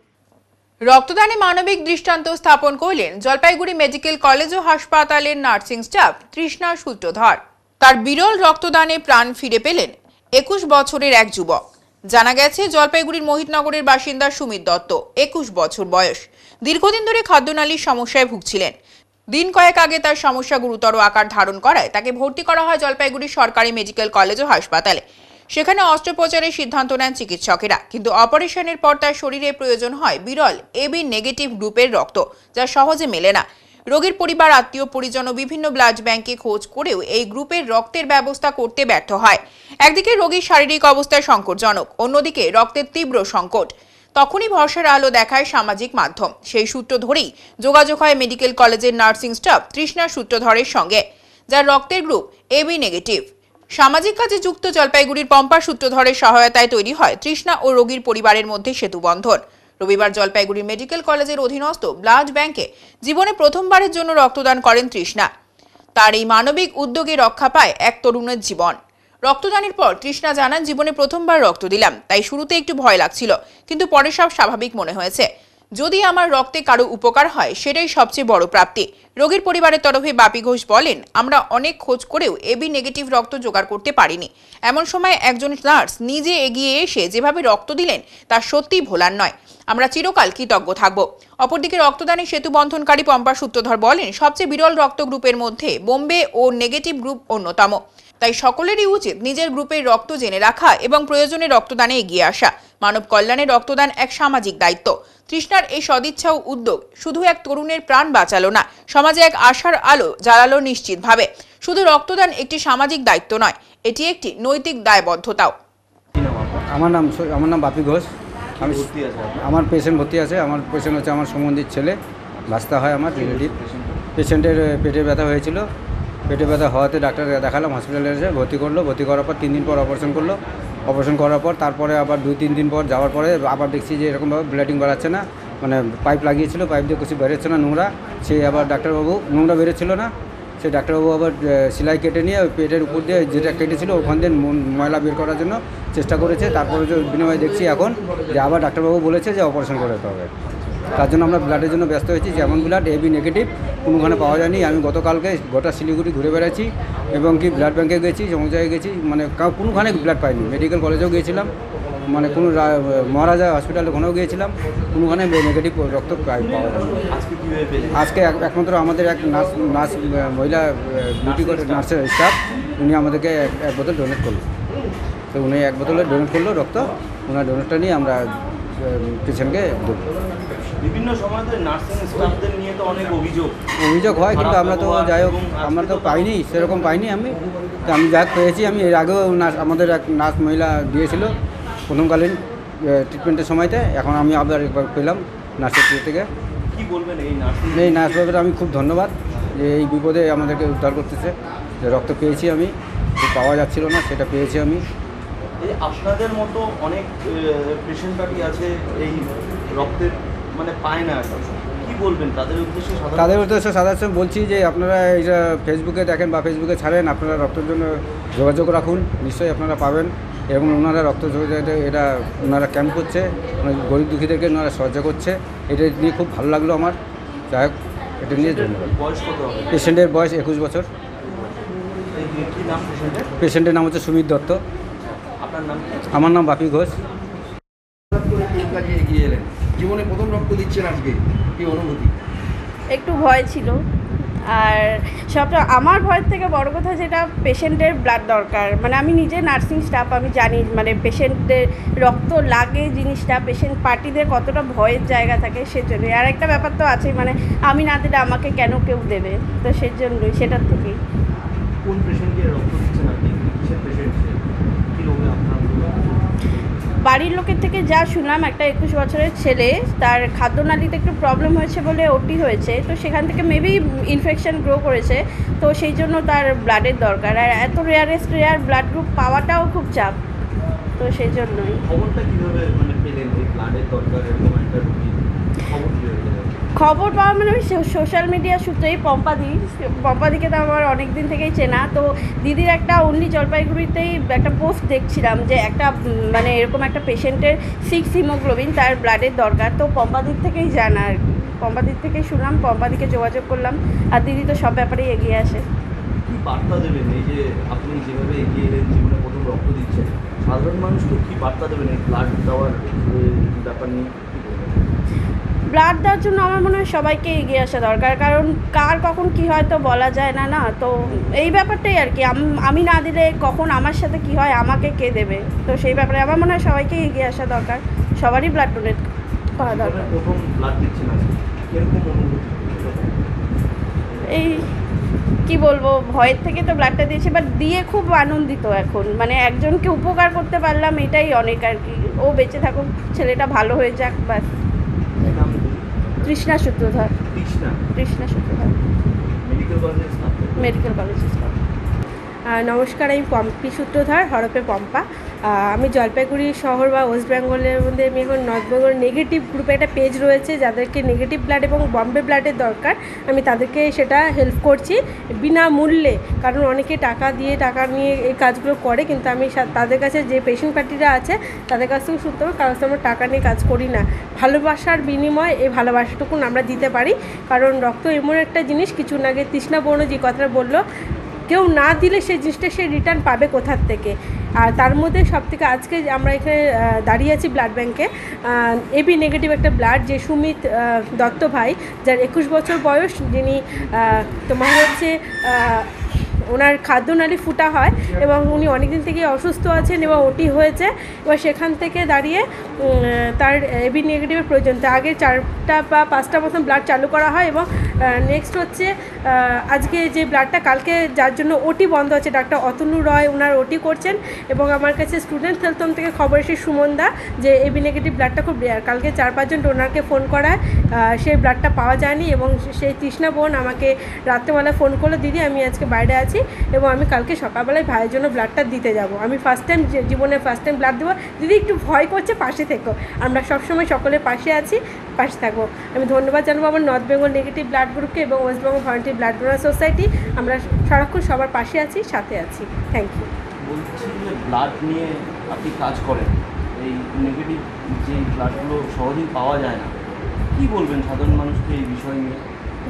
A: রক্তদানে মানবিক দৃষ্টান্ত স্থাপন করলেন জলপাইগুড়ি মেডিকেল কলেজ ও হাসপাতালের নার্সিং স্টাফ তৃষ্ণা সূত্রধর। তার বিরল রক্তদানে প্রাণ ফিরে পেলেন 21 বছরের এক যুবক। জানা গেছে জলপাইগুড়ির মোহিতনগরের বাসিন্দা সুমিত দত্ত, 21 বছর বয়স। দীর্ঘদিন ধরে খাদ্যনালীর সমস্যায় ভুগছিলেন। দিন কয়েক আগে তার সমস্যা গুরুতর আকার ধারণ করায় তাকে ভর্তি করা হয় জলপাইগুড়ি সরকারি মেডিকেল কলেজ ও হাসপাতালে। সেখানে অস্ত্রোপচারের সিদ্ধান্ত নেন চিকিৎসকেরা, কিন্তু অপারেশনের পর তার শরীরে প্রয়োজন হয় বিরল এবি নেগেটিভ গ্রুপের রক্ত, যা সহজে মেলে না। রোগীর পরিবার, আত্মীয় পরিজন ও বিভিন্ন ব্লাড ব্যাংকে খোঁজ করেও এই গ্রুপের রক্তের ব্যবস্থা করতে ব্যর্থ হয়। একদিকে রোগীর শারীরিক অবস্থা সংকটজনক, অন্যদিকে রক্তের তীব্র সংকট। তখনই ভরসার আলো দেখায় সামাজিক মাধ্যম। সেই সূত্র ধরেই যোগাযোগ হয় মেডিকেল কলেজের নার্সিং স্টাফ তৃষ্ণা সূত্রধরের সঙ্গে, যার রক্তের গ্রুপ এবি নেগেটিভ। সামাজিক কাজে যুক্ত জলপাইগুড়ির পম্পা সূত্রধরের সহায়তায় তৈরি হয় তৃষ্ণা ও রোগীর পরিবারের মধ্যে সেতুবন্ধন। রবিবার জলপাইগুড়ি মেডিকেল কলেজের অধীনস্থ ব্লাড ব্যাংকে জীবনে প্রথমবারের জন্য রক্তদান করেন তৃষ্ণা। তার এই মানবিক উদ্যোগে রক্ষা পায় এক তরুণের জীবন। রক্তদানের পর তৃষ্ণা জানান, জীবনে প্রথমবার রক্ত দিলাম, তাই শুরুতে একটু ভয় লাগছিল, কিন্তু পরে সব স্বাভাবিক মনে হয়েছে। যদি আমার রক্তে কারো উপকার হয় সেটাই সবচেয়ে বড় প্রাপ্তি। রোগীর পরিবারের তরফে বাপি ঘোষ বলেন, আমরা অনেক খোঁজ করেও এবি নেগেটিভ রক্ত জোগাড় করতে পারিনি। এমন সময় একজন নার্স নিজে এগিয়ে এসে যেভাবে রক্ত দিলেন তা সত্যিই ভোলার নয়। আমরা চিরকাল কৃতজ্ঞ থাকব। অপরদিকে রক্তদানে সেতু বন্ধনকারী পম্পা সূত্রধর বলেন, সবচেয়ে বিরল রক্ত গ্রুপের মধ্যে বোম্বে ও নেগেটিভ গ্রুপ অন্যতম। তাই সকলেরই উচিত নিজের গ্রুপের রক্ত জেনে রাখা এবং প্রয়োজনে রক্তদানে এগিয়ে আসা। মানব কল্যাণে রক্তদান এক সামাজিক দায়িত্ব। তৃষ্ণার এই সদিচ্ছা ও উদ্যোগ শুধু এক তরুণের প্রাণ বাঁচালো না, সমাজে এক আশার আলো জ্বালালো নিশ্চিতভাবে। শুধু রক্তদান একটি সামাজিক দায়িত্ব নয়, এটি একটি নৈতিক দায়বদ্ধতাও।
M: আমার নাম বাপি ঘোষ। আমার পেশেন্ট ভর্তি আছে। আমার পেশেন্ট হচ্ছে আমার সম্বন্ধীর ছেলে, ভাস্তা হয় আমার রিলেটিভ। পেশেন্টের পেটে ব্যথা হয়েছিল। পেটে ব্যথা হওয়াতে ডাক্তার দেখালাম, হসপিটালে এসে ভর্তি করলো। ভর্তি করার পর 3 দিন পর অপারেশন করলো। অপারেশন করার পর তারপরে আবার 2-3 দিন পর যাওয়ার পরে আবার দেখছি যে এরকমভাবে ব্লিডিং বেরাচ্ছে না, মানে পাইপ লাগিয়েছিল, পাইপ দিয়ে কিছু বেরোচ্ছে না, নোংরা। সেই আবার ডাক্তারবাবু নোংরা বেরোচ্ছিল না, সেই ডাক্তারবাবু আবার সেলাই কেটে নিয়ে পেটের উপর দিয়ে যেটা কেটেছিল ওখান দিয়ে ময়লা বের করার জন্য চেষ্টা করেছে। তারপরে যে বিনিময়ে দেখছি এখন যে আবার ডাক্তারবাবু বলেছে যে অপারেশন করতে হবে। তার জন্য আমরা ব্লাডের জন্য ব্যস্ত হয়েছি। যেমন ব্লাড এবি নেগেটিভ কোনোখানে পাওয়া যায়নি। আমি গতকালকে গোটা শিলিগুড়ি ঘুরে বেড়াচ্ছি এবং কি ব্লাড ব্যাঙ্কে গেছি, সমস্ত জায়গায় গেছি, মানে কোনোখানে ব্লাড পাইনি। মেডিকেল কলেজেও গিয়েছিলাম, মানে কোনো মহারাজা হসপিটালে ওখানেও গিয়েছিলাম, কোনোখানে নেগেটিভ রক্ত পাওয়া যায়নি। আজকে একমাত্র আমাদের এক নার্স মহিলা বিউটি নার্সের স্টাফ, উনি আমাদেরকে এক বোতল ডোনেট করলো। তো উনি এক বোতলে ডোনেট করলো রক্ত। ওনার ডোনেটটা নিয়ে আমরা পেশেন্টকে দেবো।
N: বিভিন্ন সময় তো নার্সিং স্টাফদের নিয়ে তো অনেক অভিযোগ
M: হয়, কিন্তু আমরা তো যাই হোক আমরা তো পাইনি, সেরকম পাইনি। আমি যা পেয়েছি, আমি এর আগেও আমাদের এক নার্স মহিলা দিয়েছিল প্রথমকালীন ট্রিটমেন্টের সময়তে। এখন আমি আবার একবার পেলাম নার্সের থেকে।
N: কি বলবেন এই নার্স?
M: এই নার্সবাবুরা আমি খুব ধন্যবাদ যে এই বিপদে আমাদেরকে উদ্ধার করতেছে। যে রক্ত পেয়েছি আমি, পাওয়া যাচ্ছিল না, সেটা পেয়েছি আমি।
N: এই আপনাদের মতো অনেক পেশেন্ট পার্টি আছে এই রক্তের মানে পায় না, কি বলবেন তাদের উদ্দেশ্যে?
M: তাদের উদ্দেশ্যে সাধারণত বলছি যে আপনারা এইটা ফেসবুকে দেখেন বা ফেসবুকে ছাড়েন, আপনারা রক্তের জন্য যোগাযোগ রাখুন, নিশ্চয়ই আপনারা পাবেন। এবং ওনারা রক্ত এটা ওনারা ক্যাম্প করছে, গরিব দুঃখীদেরকে ওনারা সাহায্য করছে, এটা নিয়ে খুব ভালো লাগলো আমার। যাই হোক, এটা নিয়ে ধন্যবাদ।
N: বয়স কত হবে?
M: পেশেন্টের বয়স 21 বছর।
N: কি নাম পেশেন্টের?
M: পেশেন্টের নাম হচ্ছে সুমিত দত্ত।
N: আপনার নাম?
M: আমার নাম বাপি ঘোষ।
O: এগিয়ে এলেন, জীবনে প্রথম রক্ত দিচ্ছেন আজকে, কি অনুভূতি?
P: একটু ভয় ছিল, আর সবটা আমার ভয়ের থেকে বড় কথা যেটা পেশেন্টের ব্লাড দরকার। মানে আমি নিজে নার্সিং স্টাফ, আমি জানি মানে পেশেন্টের রক্ত লাগে জিনিসটা, পেশেন্ট পার্টিদের কতটা ভয়ের জায়গা থাকে, সেজন্যই। আর একটা ব্যাপার তো আছেই, মানে আমি না দিলে আমাকে কেন কেউ দেবে, তো সেজন্যই, সেটার থেকেই।
N: কোন পেশেন্টকে রক্ত দিচ্ছেন আপনি? কিসের পেশেন্ট? কি রোগে আপনার?
P: বাড়ির লোকের থেকে যা শুনলাম, একটা 21 বছরের ছেলে, তার খাদ্যনালীতে একটু প্রবলেম হয়েছে বলে ওটি হয়েছে, তো সেখান থেকে মেবি ইনফেকশন গ্রো করেছে, তো সেই জন্য তার ব্লাডের দরকার। আর এত রেয়ার ব্লাড গ্রুপ পাওয়াটাও খুব চাপ, তো সেই জন্যই।
N: খবরটা কীভাবে মানে পেলেন এই ব্লাডের দরকার এরকম একটা রোগী? খবর কীভাবে পেলেন?
P: খবর পাওয়া মানে সোশ্যাল মিডিয়া সূত্রেই। পম্পাদিকে তো আমার অনেক দিন থেকেই চেনা, তো দিদির একটা অনলি জলপাইগুড়িতেই একটা পোস্ট দেখছিলাম যে একটা মানে এরকম একটা পেশেন্টের 6 হিমোগ্লোবিন, তার ব্লাডের দরকার, তো পম্পাদির থেকেই জানা আর কি। পম্পাদির থেকেই শুনলাম, পম্পাদিকে যোগাযোগ করলাম, আর দিদি তো সব ব্যাপারেই এগিয়ে আসে।
N: কী বার্তা দেবেন এই যে আপনি যেভাবে এগিয়ে এলেন, জীবনে প্রথম রক্ত দিচ্ছেন, সাধারণ মানুষকে কী বার্তা দেবেন এই ব্লাড দেওয়ার ব্যাপার নিয়ে?
P: ব্লাড দেওয়ার জন্য আমার মনে হয় সবাইকে এগিয়ে আসা দরকার, কারণ কার কখন কি হয় তো বলা যায় না, না তো এই ব্যাপারটাই আর কি। আমি না দিলে কখন আমার সাথে কি হয়, আমাকে কে দেবে, তো সেই ব্যাপারে আমার মনে হয় সবাইকে এগিয়ে আসা দরকার, সবারই ব্লাড ডোনেট করা দরকার।
N: প্রথম ব্লাড দিচ্ছেন কিরকম অনুভূতি?
P: এই কি বলবো, ভয়ের থেকে তো ব্লাডটা দিয়েছি, বাট দিয়ে খুব আনন্দিত এখন, মানে একজনকে উপকার করতে পারলাম, এটাই অনেক আর কি। ও বেঁচে থাকুক, ছেলেটা ভালো হয়ে যাক, বাস। তৃষ্ণা সূত্রধর। তৃষ্ণা সূত্রধর, মেডিকেল কলেজের স্টাফ।
Q: নমস্কার, আমি পম্পি সূত্রধর, হরপে পম্পা। আমি জলপাইগুড়ি শহর বা ওয়েস্ট বেঙ্গলের মধ্যে আমি এখন নর্থ বেঙ্গল নেগেটিভ গ্রুপে একটা পেজ রয়েছে, যাদেরকে নেগেটিভ ব্লাড এবং বম্বে ব্লাডের দরকার, আমি তাদেরকে সেটা হেল্প করছি বিনামূল্যে। কারণ অনেকে টাকা নিয়ে এই কাজগুলো করে, কিন্তু আমি তাদের কাছে যে পেশেন্ট পার্টিরা আছে তাদের কাছ থেকেও শুনতে হবে, কারণ আমরা টাকা নিয়ে কাজ করি না। ভালোবাসার বিনিময়ে এই ভালোবাসাটুকুন আমরা দিতে পারি, কারণ রক্ত এমন একটা জিনিস, কিছুদিন আগে তৃষ্ণা বোন যে কথাটা বললো, কেউ না দিলে সেই জিনিসটা সে রিটার্ন পাবে কোথার থেকে। আর তার মধ্যে সবথেকে আজকে আমরা এখানে দাঁড়িয়ে আছি ব্লাড ব্যাংকে, এবি নেগেটিভ একটা ব্লাড, যে সুমিত দত্ত ভাই, যার 21 বছর বয়স, যিনি তোমার হচ্ছে ওনার খাদ্যনালী ফুটা হয় এবং উনি অনেকদিন থেকে অসুস্থ আছেন এবং ওটি হয়েছে। এবার সেখান থেকে দাঁড়িয়ে তার এবি নেগেটিভের প্রয়োজন, তার আগে 4টা বা 5টা মতন ব্লাড চালু করা হয়। এবং নেক্সট হচ্ছে আজকে যে ব্লাডটা কালকে যার জন্য ওটি বন্ধ আছে, ডাক্তার অতনু রয় ওনার ওটি করছেন, এবং আমার কাছে স্টুডেন্ট হেলথ হোম থেকে খবর এসে সুমনদা যে এবি নেগেটিভ ব্লাডটা খুব রেয়ার, কালকে 4-5 জন ডোনারকে ফোন করায় সেই ব্লাডটা পাওয়া যায়নি। এবং সেই তৃষ্ণা বোন আমাকে রাত্রেবেলা ফোন করলো, দিদি আমি আজকে বাইরে আছি এবং আমি কালকে সকালবেলায় ভাইয়ের জন্য ব্লাডটা দিতে যাব, আমি জীবনে ফার্স্ট টাইম ব্লাড দেবো, দিদি একটু ভয় করছে, পাশে থেকো, আমরা সবসময় সকলের পাশে আছি, পাশে থাকবো। আমি ধন্যবাদ জানাবো আমার নর্থ বেঙ্গল নেগেটিভ ব্লাড গ্রুপকে এবং West Bengal volunteer blood donor society, আমরা সারাক্ষণ সবার পাশে আছি, সাথে আছি। Thank you.
N: বলছি যে ব্লাড নিয়ে আপনি কাজ করেন, এই নেগেটিভ যে ব্লাডগুলো সহজেই পাওয়া যায় না, কী বলবেন সাধারণ মানুষকে এই বিষয় নিয়ে?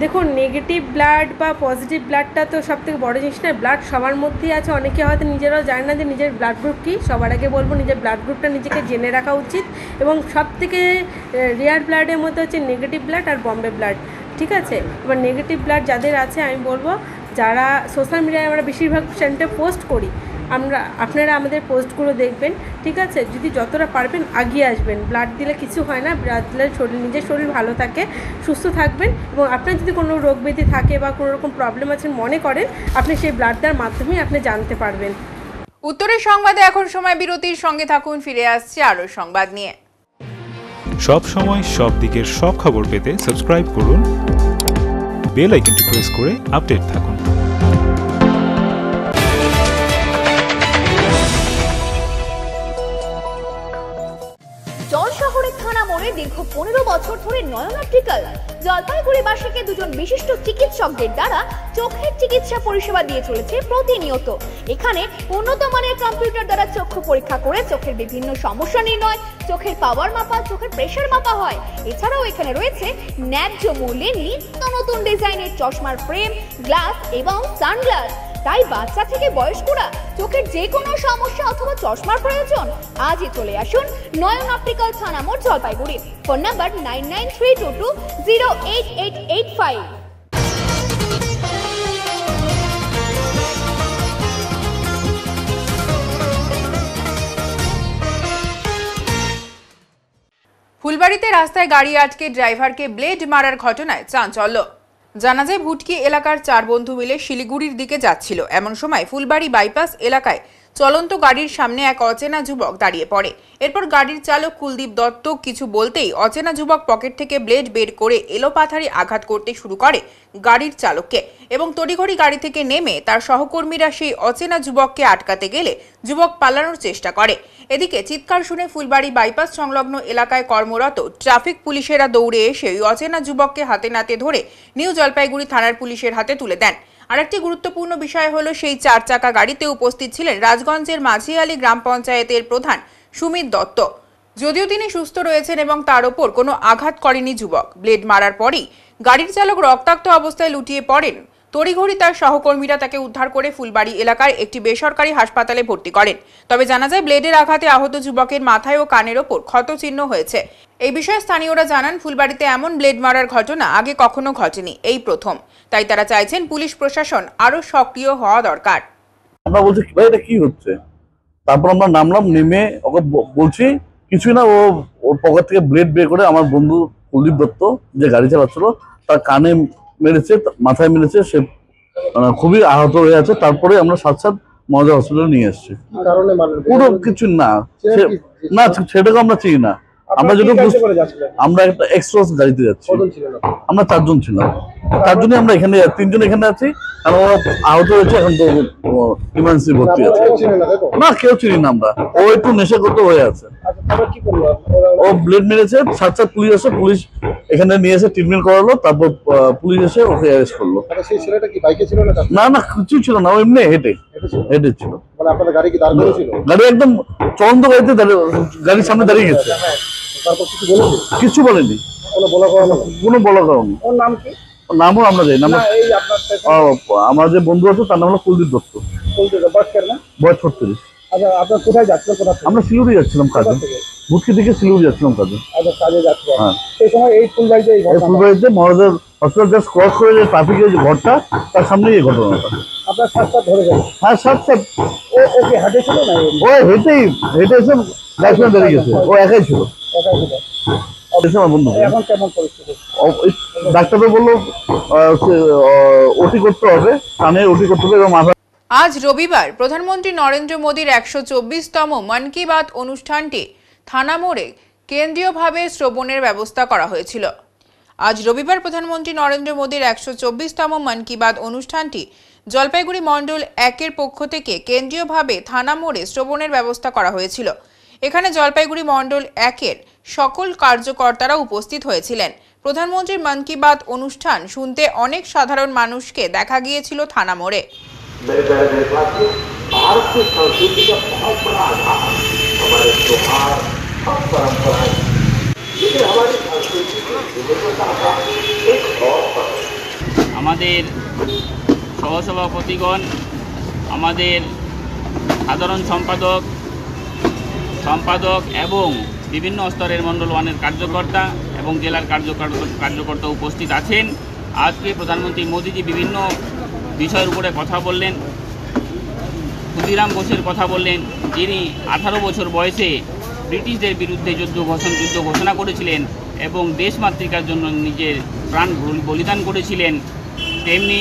Q: দেখুন, নেগেটিভ ব্লাড বা পজিটিভ ব্লাডটা তো সবথেকে বড় জিনিস না, ব্লাড সবার মধ্যেই আছে, অনেকে হয়তো নিজেরাও জানে না যে নিজের ব্লাড গ্রুপ কী। সবার আগে বলবো নিজের ব্লাড গ্রুপটা নিজেকে জেনে রাখা উচিত, এবং সবথেকে রেয়ার ব্লাডের মধ্যে হচ্ছে নেগেটিভ ব্লাড আর বম্বে ব্লাড, ঠিক আছে। এবার নেগেটিভ ব্লাড যাদের আছে, আমি বলবো যারা সোশ্যাল মিডিয়ায় আমরা বেশিরভাগ চ্যানেলে পোস্ট করি, আপনারা আমাদের পোস্টগুলো দেখবেন, ঠিক আছে। যদি যতটা পারবেন এগিয়ে আসবেন, ব্লাড দিলে কিছু হয় না, ব্লাড দিলে নিজের শরীর ভালো থাকে, সুস্থ থাকবেন, এবং আপনার যদি কোনো রোগ ব্যাধি থাকে বা কোনো রকম প্রবলেম আছে মনে করেন, আপনি সেই ব্লাড দেওয়ার মাধ্যমেই আপনি জানতে পারবেন।
A: উত্তরের সংবাদে এখন সময় বিরতির, সঙ্গে থাকুন, ফিরে আসছে আরও সংবাদ নিয়ে।
R: সব সময় সব দিকের সব খবর পেতে সাবস্ক্রাইব করুন, বেল আইকনটি প্রেস করে আপডেট থাকুন।
S: দীর্ঘ 15 বছর ধরে নয়ন অপটিক্যাল জলপাইগুড়িবাসীকে দুজন বিশিষ্ট চিকিৎসকদের দ্বারা চোখের চিকিৎসা পরিষেবা দিয়ে চলেছে প্রতিনিয়ত। এখানে উন্নত মানের কম্পিউটার দ্বারা চক্ষু পরীক্ষা করে চোখের বিভিন্ন সমস্যা নির্ণয়, চোখের পাওয়ার মাপা, চোখের প্রেসার মাপা হয়। এছাড়াও এখানে রয়েছে ন্যায্য মূল্যে নিত্য নতুন ডিজাইনের চশমার ফ্রেম, গ্লাস এবং সানগ্লাস। তাই বাচ্চা থেকে বয়স্করা চোখের যে কোনো সমস্যা অথবা চশমার প্রয়োজন আজই চলে আসুন নয়ন অপটিক্যাল থানা মোড় জলপাইগুড়ি। Phone number 9932208885।
A: ফুলবাড়িতে রাস্তায় গাড়ি আটকে ড্রাইভারকে ব্লেড মারার ঘটনায় চাঞ্চল্য। জানা যায় ভুটকি এলাকার 4 বন্ধু মিলে শিলিগুড়ির দিকে যাচ্ছিল। এমন সময় ফুলবাড়ি বাইপাস এলাকায় চলন্ত গাড়ির সামনে এক অচেনা যুবক দাঁড়িয়ে পড়ে। এরপর গাড়ির চালক কুলদীপ দত্ত কিছু বলতেই অচেনা যুবক পকেট থেকে ব্লেড বের করে এলোপাথারি আঘাত করতে শুরু করে গাড়ির চালককে এবং তড়িঘড়ি গাড়ি থেকে নেমে তার সহকর্মীরা সেই অচেনা যুবককে আটকাতে গেলে যুবক পালানোর চেষ্টা করে। এদিকে চিৎকার শুনে ফুলবাড়ি বাইপাস সংলগ্ন এলাকায় কর্মরত ট্রাফিক পুলিশেরা দৌড়ে এসে ওই অচেনা যুবককে হাতে নাতে ধরে নিউ জলপাইগুড়ি থানার পুলিশের হাতে তুলে দেন। আরেকটি গুরুত্বপূর্ণ বিষয় হলো সেই 4 চাকা গাড়িতে উপস্থিত ছিলেন রাজগঞ্জের মাঝিয়ালি গ্রাম পঞ্চায়েতের প্রধান সুমিত দত্ত। যদিও তিনি সুস্থ রয়েছেন এবং তার ওপর কোনো আঘাত করেনি যুবক। ব্লেড মারার পরেই গাড়ির চালক রক্তাক্ত অবস্থায় লুটিয়ে পড়েন। তড়িঘড়ি তার সহকর্মীরা তাকে উদ্ধার করে ফুলবাড়ি এলাকার একটি বেসরকারি হাসপাতালে ভর্তি করেন। তবে জানা যায় ব্লেডের আঘাতে আহত যুবকের মাথায় ও কানের ওপর ক্ষতচিহ্ন হয়েছে। এই বিষয়ে স্থানীয়রা জানান ফুলবাড়িতে এমন ব্লেড মারার ঘটনা আগে কখনো ঘটেনি, এই প্রথম। তাই তারা চাইছেন পুলিশ প্রশাসন আরো সক্রিয় হওয়া দরকার।
T: আমরা বলছি ভাই এটা কি হচ্ছে, তারপর আমরা নামলাম, নেমে ওকে বলছি কিছুই না, ওর পকেট থেকে ব্লেড বের করে আমার বন্ধু কুলদীপ দত্ত যে গাড়ি চালাচ্ছিল তার কানে মেরেছে, মাথায় মেরেছে, সে খুবই আহত হয়ে আছে। তারপরে আমরা সাথে মজা হসপিটালে নিয়ে এসেছি। পুরো কিছু না, না সেটাকে আমরা চিনি না। আমরা যদি আমরা একটা এক্সপ্রেস গাড়িতে যাচ্ছি, আমরা 4 জন ছিলাম। 4 জনই আমরা এখানে 3 জন এখানে আছি, কারণ ওরা আহত হয়েছে, এখন তো ইমার্জেন্সি ভর্তি আছে। না কেউ চিনি না আমরা, ও একটু নেশাগত হয়ে আছে। ও ব্লেড মেরেছে, সাথে পুলিশ আসে, পুলিশ এখানে নিয়ে এসে ট্রিটমেন্ট করালো, তারপর পুলিশ এসে ওকে অ্যারেস্ট করলো। না না কিছু ছিল না, ও এমনি হেঁটে ছিল। গাড়ি একদম চলন্ত গাড়িতে গাড়ির সামনে দাঁড়িয়ে গেছে, কিছু বলেনি, কোনো বলা কারণ। নামও আমরা যাই না, আমার যে বন্ধু আছে তার নাম হলো কুলদীপ দত্ত, বয়স 36। আমরা শিলিগুড়ি যাচ্ছিলাম কাজে, ভুটকি থেকে শিলিগুড়ি যাচ্ছিলাম কাজে। হ্যাঁ ফুলবাড়িতে মহারাজার হসপিটাল জাস্ট ক্রস করে যে ট্রাফিকের যে ঘরটা, তার সামনে এই ঘটনাটা। হ্যাঁ সাথে ও হেঁটে এসে গাড়ি দাঁড়িয়ে গেছে, ও একাই ছিল। ডাক্তাররা বললো ওটি করতে হবে, কানে ওটি করতে হবে এবং মাথা।
A: আজ রবিবার প্রধানমন্ত্রী নরেন্দ্র মোদীর 124তম মন কি বাত অনুষ্ঠানটি থানা মোড়ে কেন্দ্রীয়ভাবে শ্রবণের ব্যবস্থা করা হয়েছিল। আজ রবিবার প্রধানমন্ত্রী নরেন্দ্র মোদীর 124তম মন কি বাত অনুষ্ঠানটি জলপাইগুড়ি মণ্ডল 1-এর পক্ষ থেকে কেন্দ্রীয়ভাবে থানা মোড়ে শ্রবণের ব্যবস্থা করা হয়েছিল। এখানে জলপাইগুড়ি মণ্ডল 1-এর সকল কার্যকর্তারা উপস্থিত হয়েছিলেন। প্রধানমন্ত্রীর মন কি বাত অনুষ্ঠান শুনতে অনেক সাধারণ মানুষকে দেখা গিয়েছিল থানা মোড়ে।
U: मेरे प्यारे देशवासियों, भारत की संस्कृति का बहुत बड़ा आधार हमारे त्योहार और परंपराएं, लेकिन हमारी संस्कृति की विविधता का एक और
V: আমাদের সহসভাপতিগণ, আমাদের সাধারণ সম্পাদক এবং বিভিন্ন স্তরের মণ্ডল 1-এর কার্যকর্তা এবং জেলার কার্যকর্তা উপস্থিত আছেন। আজকে প্রধানমন্ত্রী মোদীজি বিভিন্ন বিষয়ের উপরে কথা বললেন। ক্ষুদিরাম বোসের কথা বললেন, যিনি 18 বছর বয়সে ব্রিটিশদের বিরুদ্ধে যুদ্ধ ঘোষণা করেছিলেন এবং দেশমাতৃকার জন্য নিজের প্রাণ বলিদান করেছিলেন। তেমনি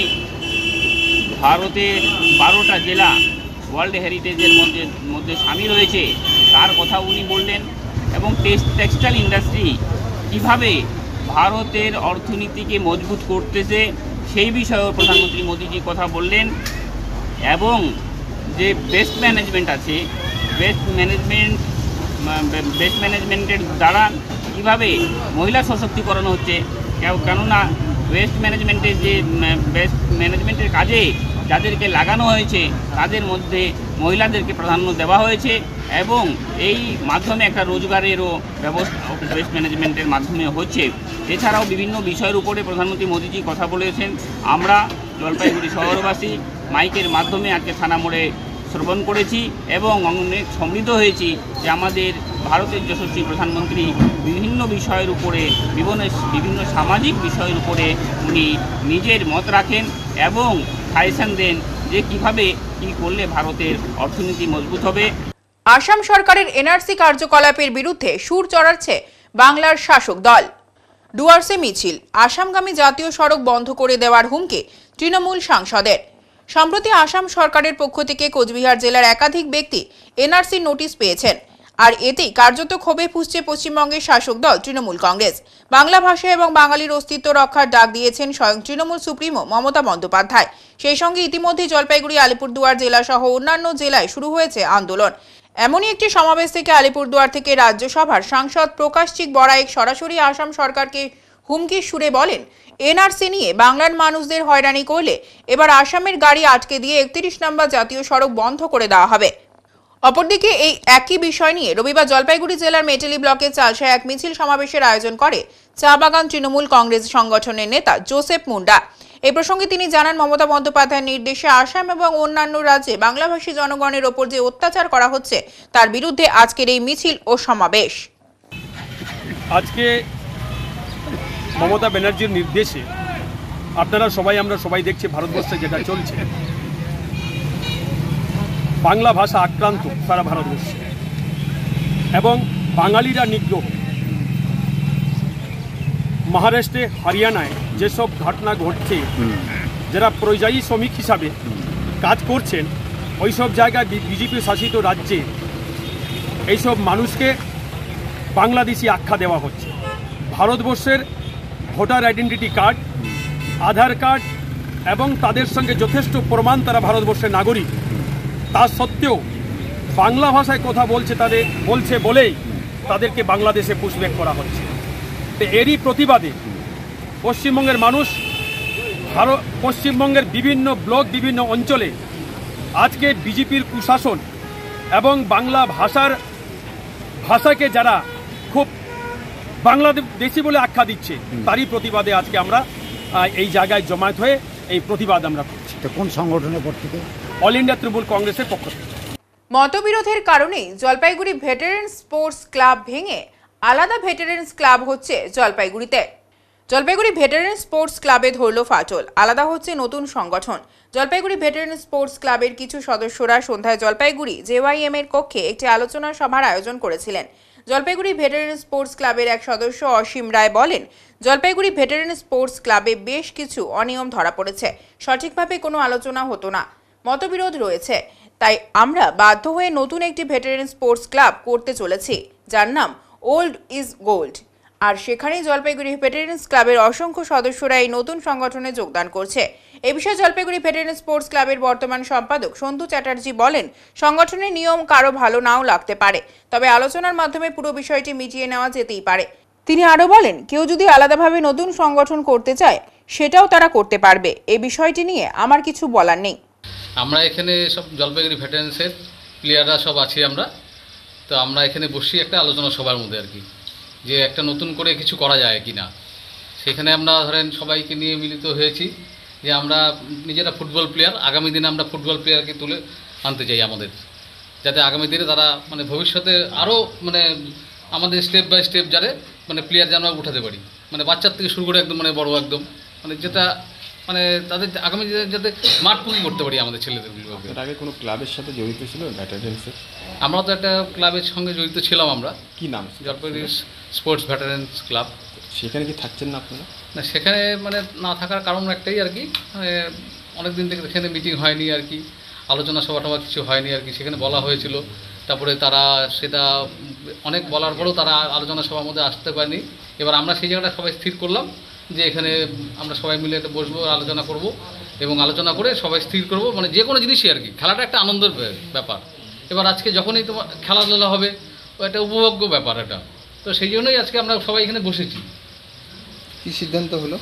V: ভারতের 12টা জেলা ওয়ার্ল্ড হেরিটেজের মধ্যে সামিল হয়েছে, তার কথা উনি বললেন। এবং টেক্সটাইল ইন্ডাস্ট্রি কীভাবে ভারতের অর্থনীতিকে মজবুত করতেছে সেই বিষয়েও প্রধানমন্ত্রী মোদীজি কথা বললেন। এবং যে বেস্ট ম্যানেজমেন্ট আছে, বেস্ট ম্যানেজমেন্টের দ্বারা কিভাবে মহিলা সশক্তিকরণ হচ্ছে, কেননা ওয়েস্ট ম্যানেজমেন্টের যে ওয়েস্ট ম্যানেজমেন্টের কাজে যাদেরকে লাগানো হয়েছে তাদের মধ্যে মহিলাদেরকে প্রাধান্য দেওয়া হয়েছে এবং এই মাধ্যমে একটা রোজগারেরও ব্যবস্থা ওয়েস্ট ম্যানেজমেন্টের মাধ্যমে হচ্ছে। এছাড়াও বিভিন্ন বিষয়ের উপরে প্রধানমন্ত্রী মোদিজি কথা বলেছেন। আমরা জলপাইগুড়ি শহরবাসী মাইকের মাধ্যমে আজকে থানা মোড়ে শ্রবণ করেছি এবং অনেক সমৃদ্ধ হয়েছি যে আমাদের ভারতের যশস্বী প্রধানমন্ত্রী বিভিন্ন বিষয়ের উপরে বিভিন্ন সামাজিক বিষয়ের উপরে উনি নিজের মত রাখেন এবং সাজেশন দেন যে কিভাবে কি করলে ভারতের অর্থনীতি মজবুত হবে।
A: আসাম সরকারের এনআরসি কার্যকলাপের বিরুদ্ধে সুর চড়াচ্ছে বাংলার শাসক দল। ডুয়ার্সে মিছিল, আসামগামী জাতীয় সড়ক বন্ধ করে দেওয়ার হুমকি তৃণমূল সাংসদের। সম্প্রতি আসাম সরকারের পক্ষ থেকে কোচবিহার জেলার একাধিক ব্যক্তি এনআরসি নোটিশ পেয়েছেন, আর এতেই কার্যত ক্ষোভে ফুঁসছে পশ্চিমবঙ্গের শাসক দল তৃণমূল কংগ্রেস। বাংলা ভাষা এবং বাঙালির অস্তিত্ব রক্ষার ডাক দিয়েছেন স্বয়ং তৃণমূল সুপ্রিমো মমতা বন্দ্যোপাধ্যায়। সেই সঙ্গে ইতিমধ্যে জলপাইগুড়ি, আলিপুরদুয়ার জেলা সহ অন্যান্য জেলায় শুরু হয়েছে আন্দোলন। এমনই একটি সমাবেশ থেকে আলিপুরদুয়ার থেকে রাজ্যসভার সাংসদ প্রকাশ চিক বড়াইক সরাসরি আসাম সরকারকে হুমকির সুরে বলেন, এনআরসি নিয়ে বাংলার মানুষদের হয়রানি করলে এবার আসামের গাড়ি আটকে দিয়ে 31 নম্বর জাতীয় সড়ক বন্ধ করে দেওয়া হবে। অপরদিকে এই একই বিষয় নিয়ে রবিবার জলপাইগুড়ি জেলার মেটেলি ব্লকের চালসায় এক মিছিল সমাবেশের আয়োজন করে চা বাগান তৃণমূল কংগ্রেস সংগঠনের নেতা জোসেফ মুন্ডা। এই প্রসঙ্গে তিনি জানান, মমতা বন্দ্যোপাধ্যায়ের নির্দেশে আসাম এবং অন্যান্য রাজ্যে বাংলাভাষী জনগণের ওপর যে অত্যাচার করা হচ্ছে তার বিরুদ্ধে আজকের এই মিছিল ও সমাবেশ।
D: আজকে মমতা ব্যানার্জির নির্দেশে আপনারা আমরা সবাই দেখছি ভারতবর্ষে যেটা চলছে, বাংলা ভাষা আক্রান্ত সারা ভারতবর্ষে এবং বাঙালিরা নিগ্রহ। মহারাষ্ট্রে, হরিয়ানায় যেসব ঘটনা ঘটছে, যারা পরিযায়ী শ্রমিক হিসাবে কাজ করছেন ওইসব জায়গায় বিজেপি শাসিত রাজ্যে এইসব মানুষকে বাংলাদেশি আখ্যা দেওয়া হচ্ছে। ভারতবর্ষের ভোটার আইডেন্টিটি কার্ড, আধার কার্ড এবং তাদের সঙ্গে যথেষ্ট প্রমাণ তারা ভারতবর্ষের নাগরিক, তা সত্ত্বেও বাংলা ভাষায় কথা বলছে বলেই তাদেরকে বাংলাদেশে পুশব্যাক করা হচ্ছে। তো এরই প্রতিবাদে পশ্চিমবঙ্গের মানুষ পশ্চিমবঙ্গের বিভিন্ন ব্লক, বিভিন্ন অঞ্চলে আজকে বিজেপির কুশাসন এবং বাংলা ভাষাকে যারা খুব বাংলাদেশি বলে আখ্যা দিচ্ছে তারই প্রতিবাদে আজকে আমরা এই জায়গায় জমায়েত হয়ে এই প্রতিবাদ আমরা করছি।
E: কোন সংগঠনের পক্ষ থেকে?
D: অল ইন্ডিয়া তৃণমূল কংগ্রেসের পক্ষ থেকে।
A: মতবিরোধের কারণেই জলপাইগুড়ি ভেটারেন স্পোর্টস ক্লাব ভেঙে আলাদা ভেটারেন্স ক্লাব হচ্ছে জলপাইগুড়িতে। জলপাইগুড়ি ভেটারেন স্পোর্টস ক্লাবে ধরল ফাটল, আলাদা হচ্ছে নতুন সংগঠন। জলপাইগুড়ি ভেটারেন স্পোর্টস ক্লাবের কিছু সদস্যরা সন্ধ্যায় জলপাইগুড়ি জেওয়াইএম এর কক্ষে একটি আলোচনা সভার আয়োজন করেছিলেন। জলপাইগুড়ি ভেটারেন স্পোর্টস ক্লাবের এক সদস্য অসীম রায় বলেন, জলপাইগুড়ি ভেটারেন স্পোর্টস ক্লাবে বেশ কিছু অনিয়ম ধরা পড়েছে, সঠিকভাবে কোনো আলোচনা হতো না, মতবিরোধ রয়েছে, তাই আমরা বাধ্য হয়ে নতুন একটি ভেটারেন স্পোর্টস ক্লাব করতে চলেছি, যার নাম ওল্ড ইজ গোল্ড। আর সেখানেই জলপাইগুড়ি ভেটারেন্স ক্লাবের অসংখ্য সদস্যরা এই নতুন সংগঠনে যোগদান করছে। এ বিষয়ে জলপাইগুড়ি ভেটারেন স্পোর্টস ক্লাবের বর্তমান সম্পাদক সন্তু চ্যাটার্জি বলেন, সংগঠনের নিয়ম কারো ভালো নাও লাগতে পারে, তবে আলোচনার মাধ্যমে পুরো বিষয়টি মিটিয়ে নেওয়া যেতেই পারে। তিনি আরও বলেন, কেউ যদি আলাদাভাবে নতুন সংগঠন করতে চায় সেটাও তারা করতে পারবে, এই বিষয়টি নিয়ে আমার কিছু বলার নেই।
W: আমরা এখানে সব জলপাইগুড়ি ভেটারেন্সের প্লেয়াররা সব আছি আমরা, তো আমরা এখানে বসি একটা আলোচনা সবার মধ্যে আর কি, যে একটা নতুন করে কিছু করা যায় কি না। সেখানে আমরা ধরেন সবাইকে নিয়ে মিলিত হয়েছি যে আমরা নিজেরা ফুটবল প্লেয়ার, আগামী দিনে আমরা ফুটবল প্লেয়ারকে তুলে আনতে চাই আমাদের, যাতে আগামী দিনে তারা মানে ভবিষ্যতে আরও মানে আমাদের স্টেপ বাই স্টেপ যারে মানে প্লেয়ার যেন উঠাতে পারি, মানে বাচ্চার থেকে শুরু করে একদম মানে বড় একদম মানে যেটা মানে তাদের আগামী দিনে যাতে মাঠ পুরি করতে পারি আমাদের ছেলেদের।
C: এর আগে কোনো ক্লাবের সাথে জড়িত ছিল ভেটারেন্সের?
W: আমরা তো একটা ক্লাবের সঙ্গে জড়িত ছিলাম। আমরা
C: কি নাম?
W: Jalpaiguri sports veterans club.
C: সেখানে কি থাকছেন না আপনারা?
W: না, সেখানে মানে না থাকার কারণ একটাই আর কি, মানে অনেক দিন থেকে সেখানে মিটিং হয়নি আর কি, আলোচনা সভা টভা কিছু হয়নি আর কি। সেখানে বলা হয়েছিল, তারপরে তারা সেটা অনেক বলার পরেও তারা আলোচনা সভার মধ্যে আসতে পারেনি। এবার আমরা সেই জায়গাটা সবাই স্থির করলাম যে এখানে আমরা সবাই মিলে একটা বসবো, আলোচনা করব এবং আলোচনা করে সবাই স্থির করব মানে যে কোনো জিনিসই আর কি। খেলাটা একটা আনন্দের ব্যাপার। এবার আজকে যখনই তোমার খেলাধুলা হবে একটা উপভোগ্য ব্যাপার এটা, তো সেই জন্যই আজকে আমরা সবাই এখানে বসেছি।
C: কি সিদ্ধান্ত হলো?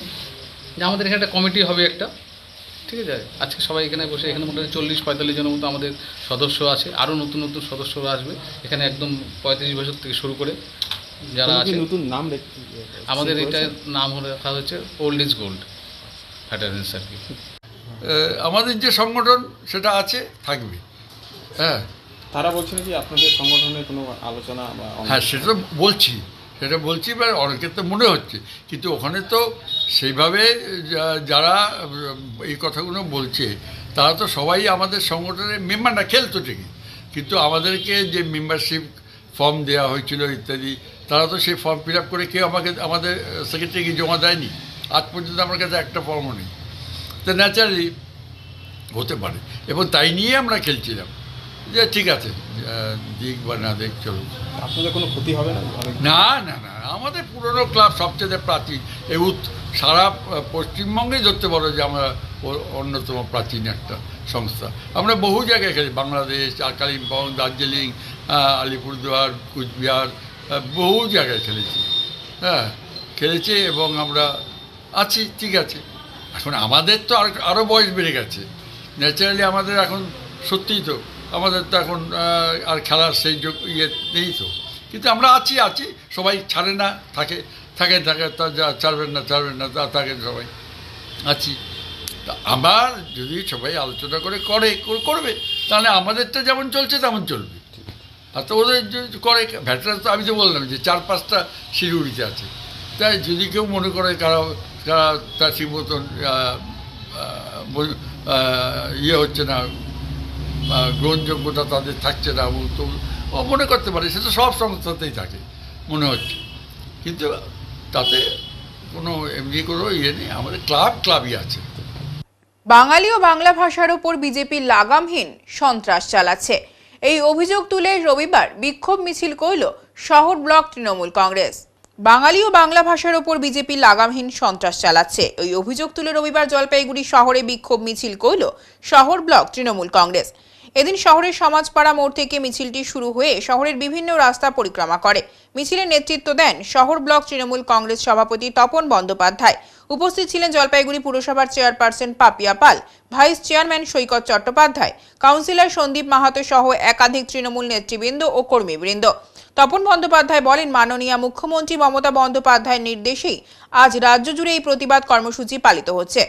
W: যে আমাদের এখানে একটা কমিটি হবে একটা, ঠিক আছে। আজকে সবাই এখানে বসে, এখানে মোটামুটি 40-45 জনের মতো আমাদের সদস্য আছে, আরও নতুন নতুন সদস্যরা আসবে এখানে, একদম 35 বছর থেকে শুরু করে যারা আছে।
C: নতুন নাম
W: আমাদের এটার নাম রাখা হচ্ছে ওল্ড ইজ গোল্ড ভেটারেন্স আর কি।
E: আমাদের যে সংগঠন সেটা আছে, থাকবে। হ্যাঁ,
C: তারা বলছেন কি আপনাদের সংগঠনের কোনো আলোচনা?
E: হ্যাঁ, সেটা বলছি বা অনেকের তো মনে হচ্ছে, কিন্তু ওখানে তো সেইভাবে যারা এই কথাগুলো বলছে তারা তো সবাই আমাদের সংগঠনের মেম্বার না, খেলতো ঠিকই, কিন্তু আমাদেরকে যে মেম্বারশিপ ফর্ম দেওয়া হয়েছিল ইত্যাদি, তারা তো সেই ফর্ম ফিল আপ করে কেউ আমাদের সেক্রেটারিকে জমা দেয়নি। আজ পর্যন্ত আমার কাছে একটা ফর্মও নেই। তো ন্যাচারালি হতে পারে, এবং তাই নিয়ে আমরা খেলছিলাম যে ঠিক আছে, দিক বা না দেখ, চলুন।
C: আপনাদের কোনো ক্ষতি হবে না?
E: না না না, আমাদের পুরনো ক্লাব, সবচেয়ে প্রাচীন, সারা পশ্চিমবঙ্গে ধরতে পারো যে আমরা অন্যতম প্রাচীন একটা সংস্থা। আমরা বহু জায়গায় খেলি, বাংলাদেশ, কালিম্পং, দার্জিলিং, আলিপুরদুয়ার, কুচবিহার, বহু জায়গায় খেলেছি। হ্যাঁ, খেলেছি এবং আমরা আছি, ঠিক আছে। এখন আমাদের তো আরও বয়স বেড়ে গেছে, ন্যাচারালি আমাদের এখন সত্যিই তো আমাদের তো এখন আর খেলার সেই ইয়ে নেই তো, কিন্তু আমরা আছি, সবাই ছাড়ে না, থাকে তা যা ছাড়বেন না তা থাকে, সবাই আছি। তা আমার যদি সবাই আলোচনা করবে, তাহলে আমাদেরটা যেমন চলছে তেমন চলবে। আর তো ওদের করে ভ্যাটারান, তো আমি তো বললাম যে 4-5টা শিলিগুড়িতে আছে, তাই যদি কেউ মনে করে কারা তার ঠিক মতন ইয়ে হচ্ছে না, গ্রহণযোগ্যতা তাদের থাকছে না, তো মনে করতে পারে, সেটা সব সংস্থাতেই থাকে মনে হচ্ছে, কিন্তু তাতে কোনো এমনি কোনো ইয়ে নেই, আমাদের ক্লাবই আছে।
A: বাঙালি ও বাংলা ভাষার উপর বিজেপি লাগামহীন সন্ত্রাস চালাচ্ছে, এই অভিযোগ তুলে রবিবার বিক্ষোভ মিছিল করল শহর ব্লক তৃণমূল কংগ্রেস। বাঙালি ও বাংলা ভাষার উপর বিজেপি লাগামহীন সন্ত্রাস চালাচ্ছে, ওই অভিযোগ তুলে রবিবার জলপাইগুড়ি শহরে বিক্ষোভ মিছিল করল শহর ব্লক তৃণমূল কংগ্রেস। এদিন শহরের সমাজপাড়া মোড় থেকে মিছিলটি শুরু হয়ে শহরের বিভিন্ন রাস্তা পরিক্রমা করে। মিছিলের নেতৃত্ব দেন শহর ব্লক তৃণমূল কংগ্রেস সভাপতি তপন বন্দ্যোপাধ্যায়। উপস্থিত ছিলেন জলপাইগুড়ি পুরসভার চেয়ারপারসন পাপিয়া পাল, ভাইস চেয়ারম্যান সৈকত চট্টোপাধ্যায়, কাউন্সিলর সন্দীপ মাহাতো সহ একাধিক তৃণমূল নেতৃবৃন্দ ও কর্মীবৃন্দ। তপন বন্দ্যোপাধ্যায় বলেন, মাননীয় মুখ্যমন্ত্রী মমতা বন্দ্যোপাধ্যায়ের নির্দেশেই আজ রাজ্য জুড়ে এই প্রতিবাদ কর্মসূচি পালিত হচ্ছে।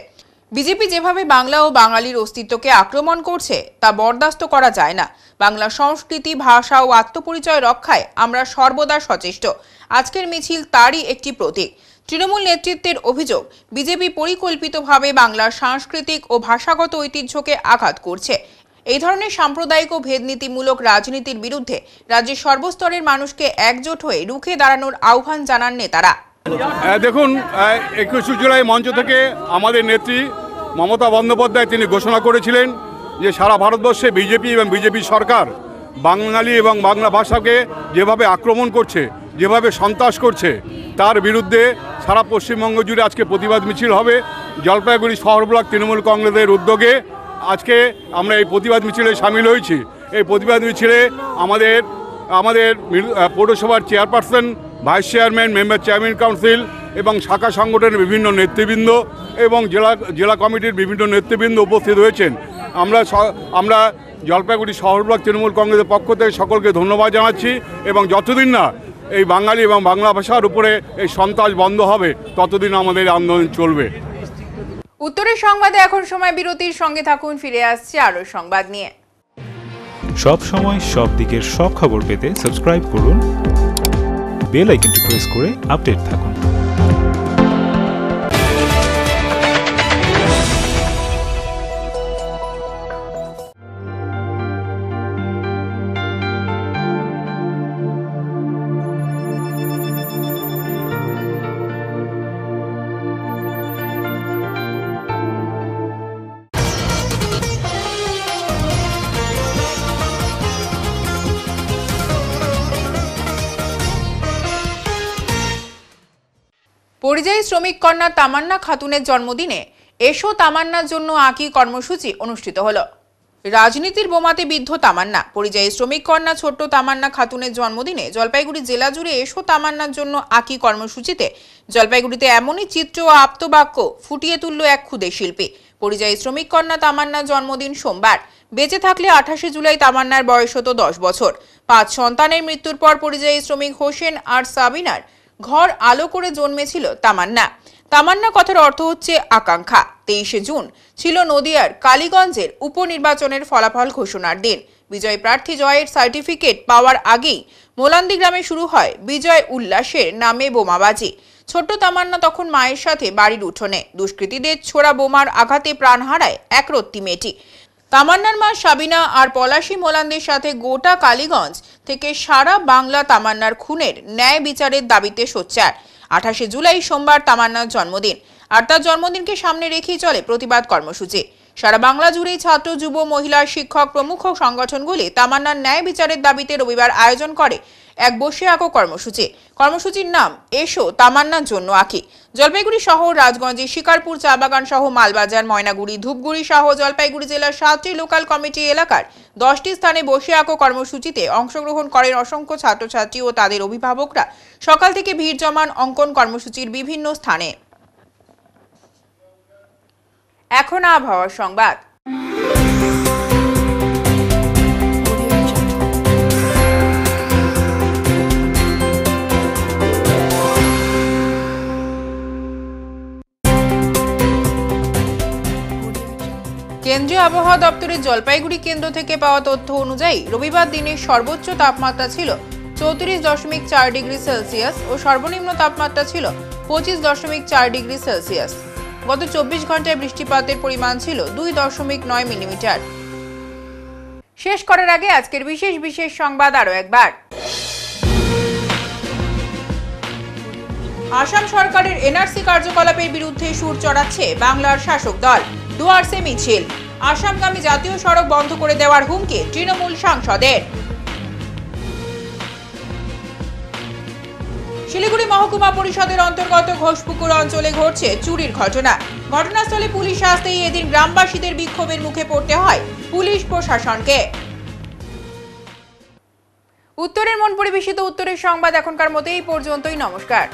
A: বিজেপি যেভাবে বাংলা ও বাঙালির অস্তিত্বকে আক্রমণ করছে তা বরদাস্ত করা যায় না। বাংলা সংস্কৃতি, ভাষা ও আত্মপরিচয় রক্ষায় আমরা সর্বদা সচেষ্ট। আজকের মিছিল তারই একটি প্রতীক। তৃণমূল নেতৃত্বের অভিযোগ, বিজেপি পরিকল্পিতভাবে বাংলার সাংস্কৃতিক ও ভাষাগত ঐতিহ্যকে আঘাত করছে। এই ধরনের সাম্প্রদায়িক ও ভেদনীতিমূলক রাজনীতির বিরুদ্ধে রাজ্যের সর্বস্তরের মানুষকে একজোট হয়ে রুখে দাঁড়ানোর আহ্বান জানান নেতারা।
F: দেখুন, 21 জুলাই মঞ্চ থেকে আমাদের নেত্রী মমতা বন্দ্যোপাধ্যায় তিনি ঘোষণা করেছিলেন যে সারা ভারতবর্ষে বিজেপি এবং বিজেপি সরকার বাঙালি এবং বাংলা ভাষাকে যেভাবে আক্রমণ করছে, যেভাবে সন্ত্রাস করছে, তার বিরুদ্ধে সারা পশ্চিমবঙ্গ জুড়ে আজকে প্রতিবাদ মিছিল হবে। জলপাইগুড়ি শহর ব্লক তৃণমূল কংগ্রেসের উদ্যোগে আজকে আমরা এই প্রতিবাদ মিছিলে সামিল হয়েছি। এই প্রতিবাদ মিছিলে আমাদের পৌরসভার chairperson, vice chairman, member chairman council এবং শাখা সংগঠনের বিভিন্ন নেতৃবৃন্দ এবং জেলা কমিটির বিভিন্ন নেতৃবৃন্দ উপস্থিত হয়েছেন। আমরা জলপাইগুড়ি শহর ব্লক তৃণমূল কংগ্রেসের পক্ষ থেকে সকলকে ধন্যবাদ জানাচ্ছি, এবং যতদিন না এই বাঙালি এবং বাংলা ভাষার উপরে এই সন্ত্রাস বন্ধ হবে ততদিন আমাদের আন্দোলন চলবে।
A: উত্তরের সংবাদে এখন সময় বিরতির, সঙ্গে থাকুন, ফিরে আসছে আরো সংবাদ নিয়ে।
R: সব সময় সব দিকের সব খবর পেতে সাবস্ক্রাইব করুন, বেল আইকনটি প্রেস করে আপডেট থাকুন।
A: পরিযায়ী শ্রমিক কন্যা তামান্না খাতুনের জন্মদিনে এসো তামান্নার জন্য আঁকি কর্মসূচি অনুষ্ঠিত হলো। রাজনীতির বোমাতে বিদ্ধ তামান্না। পরিযায়ী শ্রমিক কন্যা ছোট্ট তামান্না খাতুনের জন্মদিনে জলপাইগুড়ি জেলা জুড়ে এসো তামান্নার জন্য আঁকি কর্মসূচিতে জলপাইগুড়িতে এমনই চিত্র ও আপ্তবাক্য ফুটিয়ে তুলল এক ক্ষুদে শিল্পী। পরিযায়ী শ্রমিক কন্যা তামান্নার জন্মদিন সোমবার। বেঁচে থাকলে 28শে জুলাই তামান্নার বয়স হতো 10 বছর। 5 সন্তানের মৃত্যুর পর পরিযায়ী শ্রমিক হোসেন আর সাবিনার ঘর আলো করে জন্মেছিল তামান্না। তামান্না কথার অর্থ হচ্ছে আকাঙ্ক্ষা। 23শে জুন ছিল নদিয়ার কালীগঞ্জের উপনির্বাচনের ফলাফল ঘোষণার দিন। বিজয় প্রার্থী জয়ের সার্টিফিকেট পাওয়ার আগেই মোলান্দি গ্রামে শুরু হয় বিজয় উল্লাসের নামে বোমাবাজি। ছোট্ট তামান্না তখন মায়ের সাথে বাড়ির উঠোনে। দুষ্কৃতীদের ছোড়া বোমার আঘাতে প্রাণ হারায় একরত্তি মেয়েটি। তামান্নার মা সাবিনা আর পলাশী মোলান্দির সাথে গোটা কালীগঞ্জ থেকে সারা বাংলা তামান্নার খুনের ন্যায় বিচারের দাবিতে সোচ্চার। 28শে জুলাই সোমবার তামান্নার জন্মদিন, আর তার জন্মদিনকে সামনে রেখেই চলে প্রতিবাদ কর্মসূচি। সারা বাংলা জুড়েই ছাত্র, যুব, মহিলা, শিক্ষক প্রমুখ সংগঠনগুলি তামান্নার ন্যায় বিচারের দাবিতে রবিবার আয়োজন করে এক বসে আঁকো কর্মসূচি। কর্মসূচির নাম এসো তামান্নার জন্য আঁকি। জলপাইগুড়ি শহর, রাজগঞ্জে, শিকারপুর, চা বাগান সহ মালবাজার, ময়নাগুড়ি, ধূপগুড়ি সহ জলপাইগুড়ি জেলার 7টি লোকাল কমিটি এলাকার 10টি স্থানে বসে আঁকো কর্মসূচিতে অংশগ্রহণ করেন অসংখ্য ছাত্রছাত্রী ও তাদের অভিভাবকরা। সকাল থেকে ভিড় জমান অঙ্কন কর্মসূচির বিভিন্ন স্থানে। এখন আবহাওয়ার সংবাদ। কেন্দ্রীয় আবহাওয়া দপ্তরের জলপাইগুড়ি কেন্দ্র থেকে পাওয়া তথ্য অনুযায়ী রবিবার দিনের সর্বোচ্চ তাপমাত্রা ছিল 34.4 ডিগ্রি সেলসিয়াস ও সর্বনিম্ন তাপমাত্রা ছিল 25.4 ডিগ্রি সেলসিয়াস। গত 24 ঘন্টায় বৃষ্টিপাতের পরিমাণ ছিল 2.9 মিলিমিটার। শেষ করার আগে আজকের বিশেষ সংবাদ আরো একবার। আসাম সরকারের এনআরসি কার্যকলাপের বিরুদ্ধে সুর চড়াচ্ছে বাংলার শাসক দল। ডুয়ার্সে মিছিল। আসামগামী জাতীয় সড়ক বন্ধ করে দেওয়ার হুমকি তৃণমূল সাংসদের। শিলিগুড়ি মহকুমা পরিষদের অন্তর্গত ঘোষপুকুর অঞ্চলে ঘটছে চুরির ঘটনা। ঘটনাস্থলে পুলিশ আসতেই এদিন গ্রামবাসীদের বিক্ষোভের মুখে পড়তে হয় পুলিশ প্রশাসনকে। উত্তরের মন পরিবেশিত উত্তরের সংবাদ এখনকার মতো এই পর্যন্তই। নমস্কার।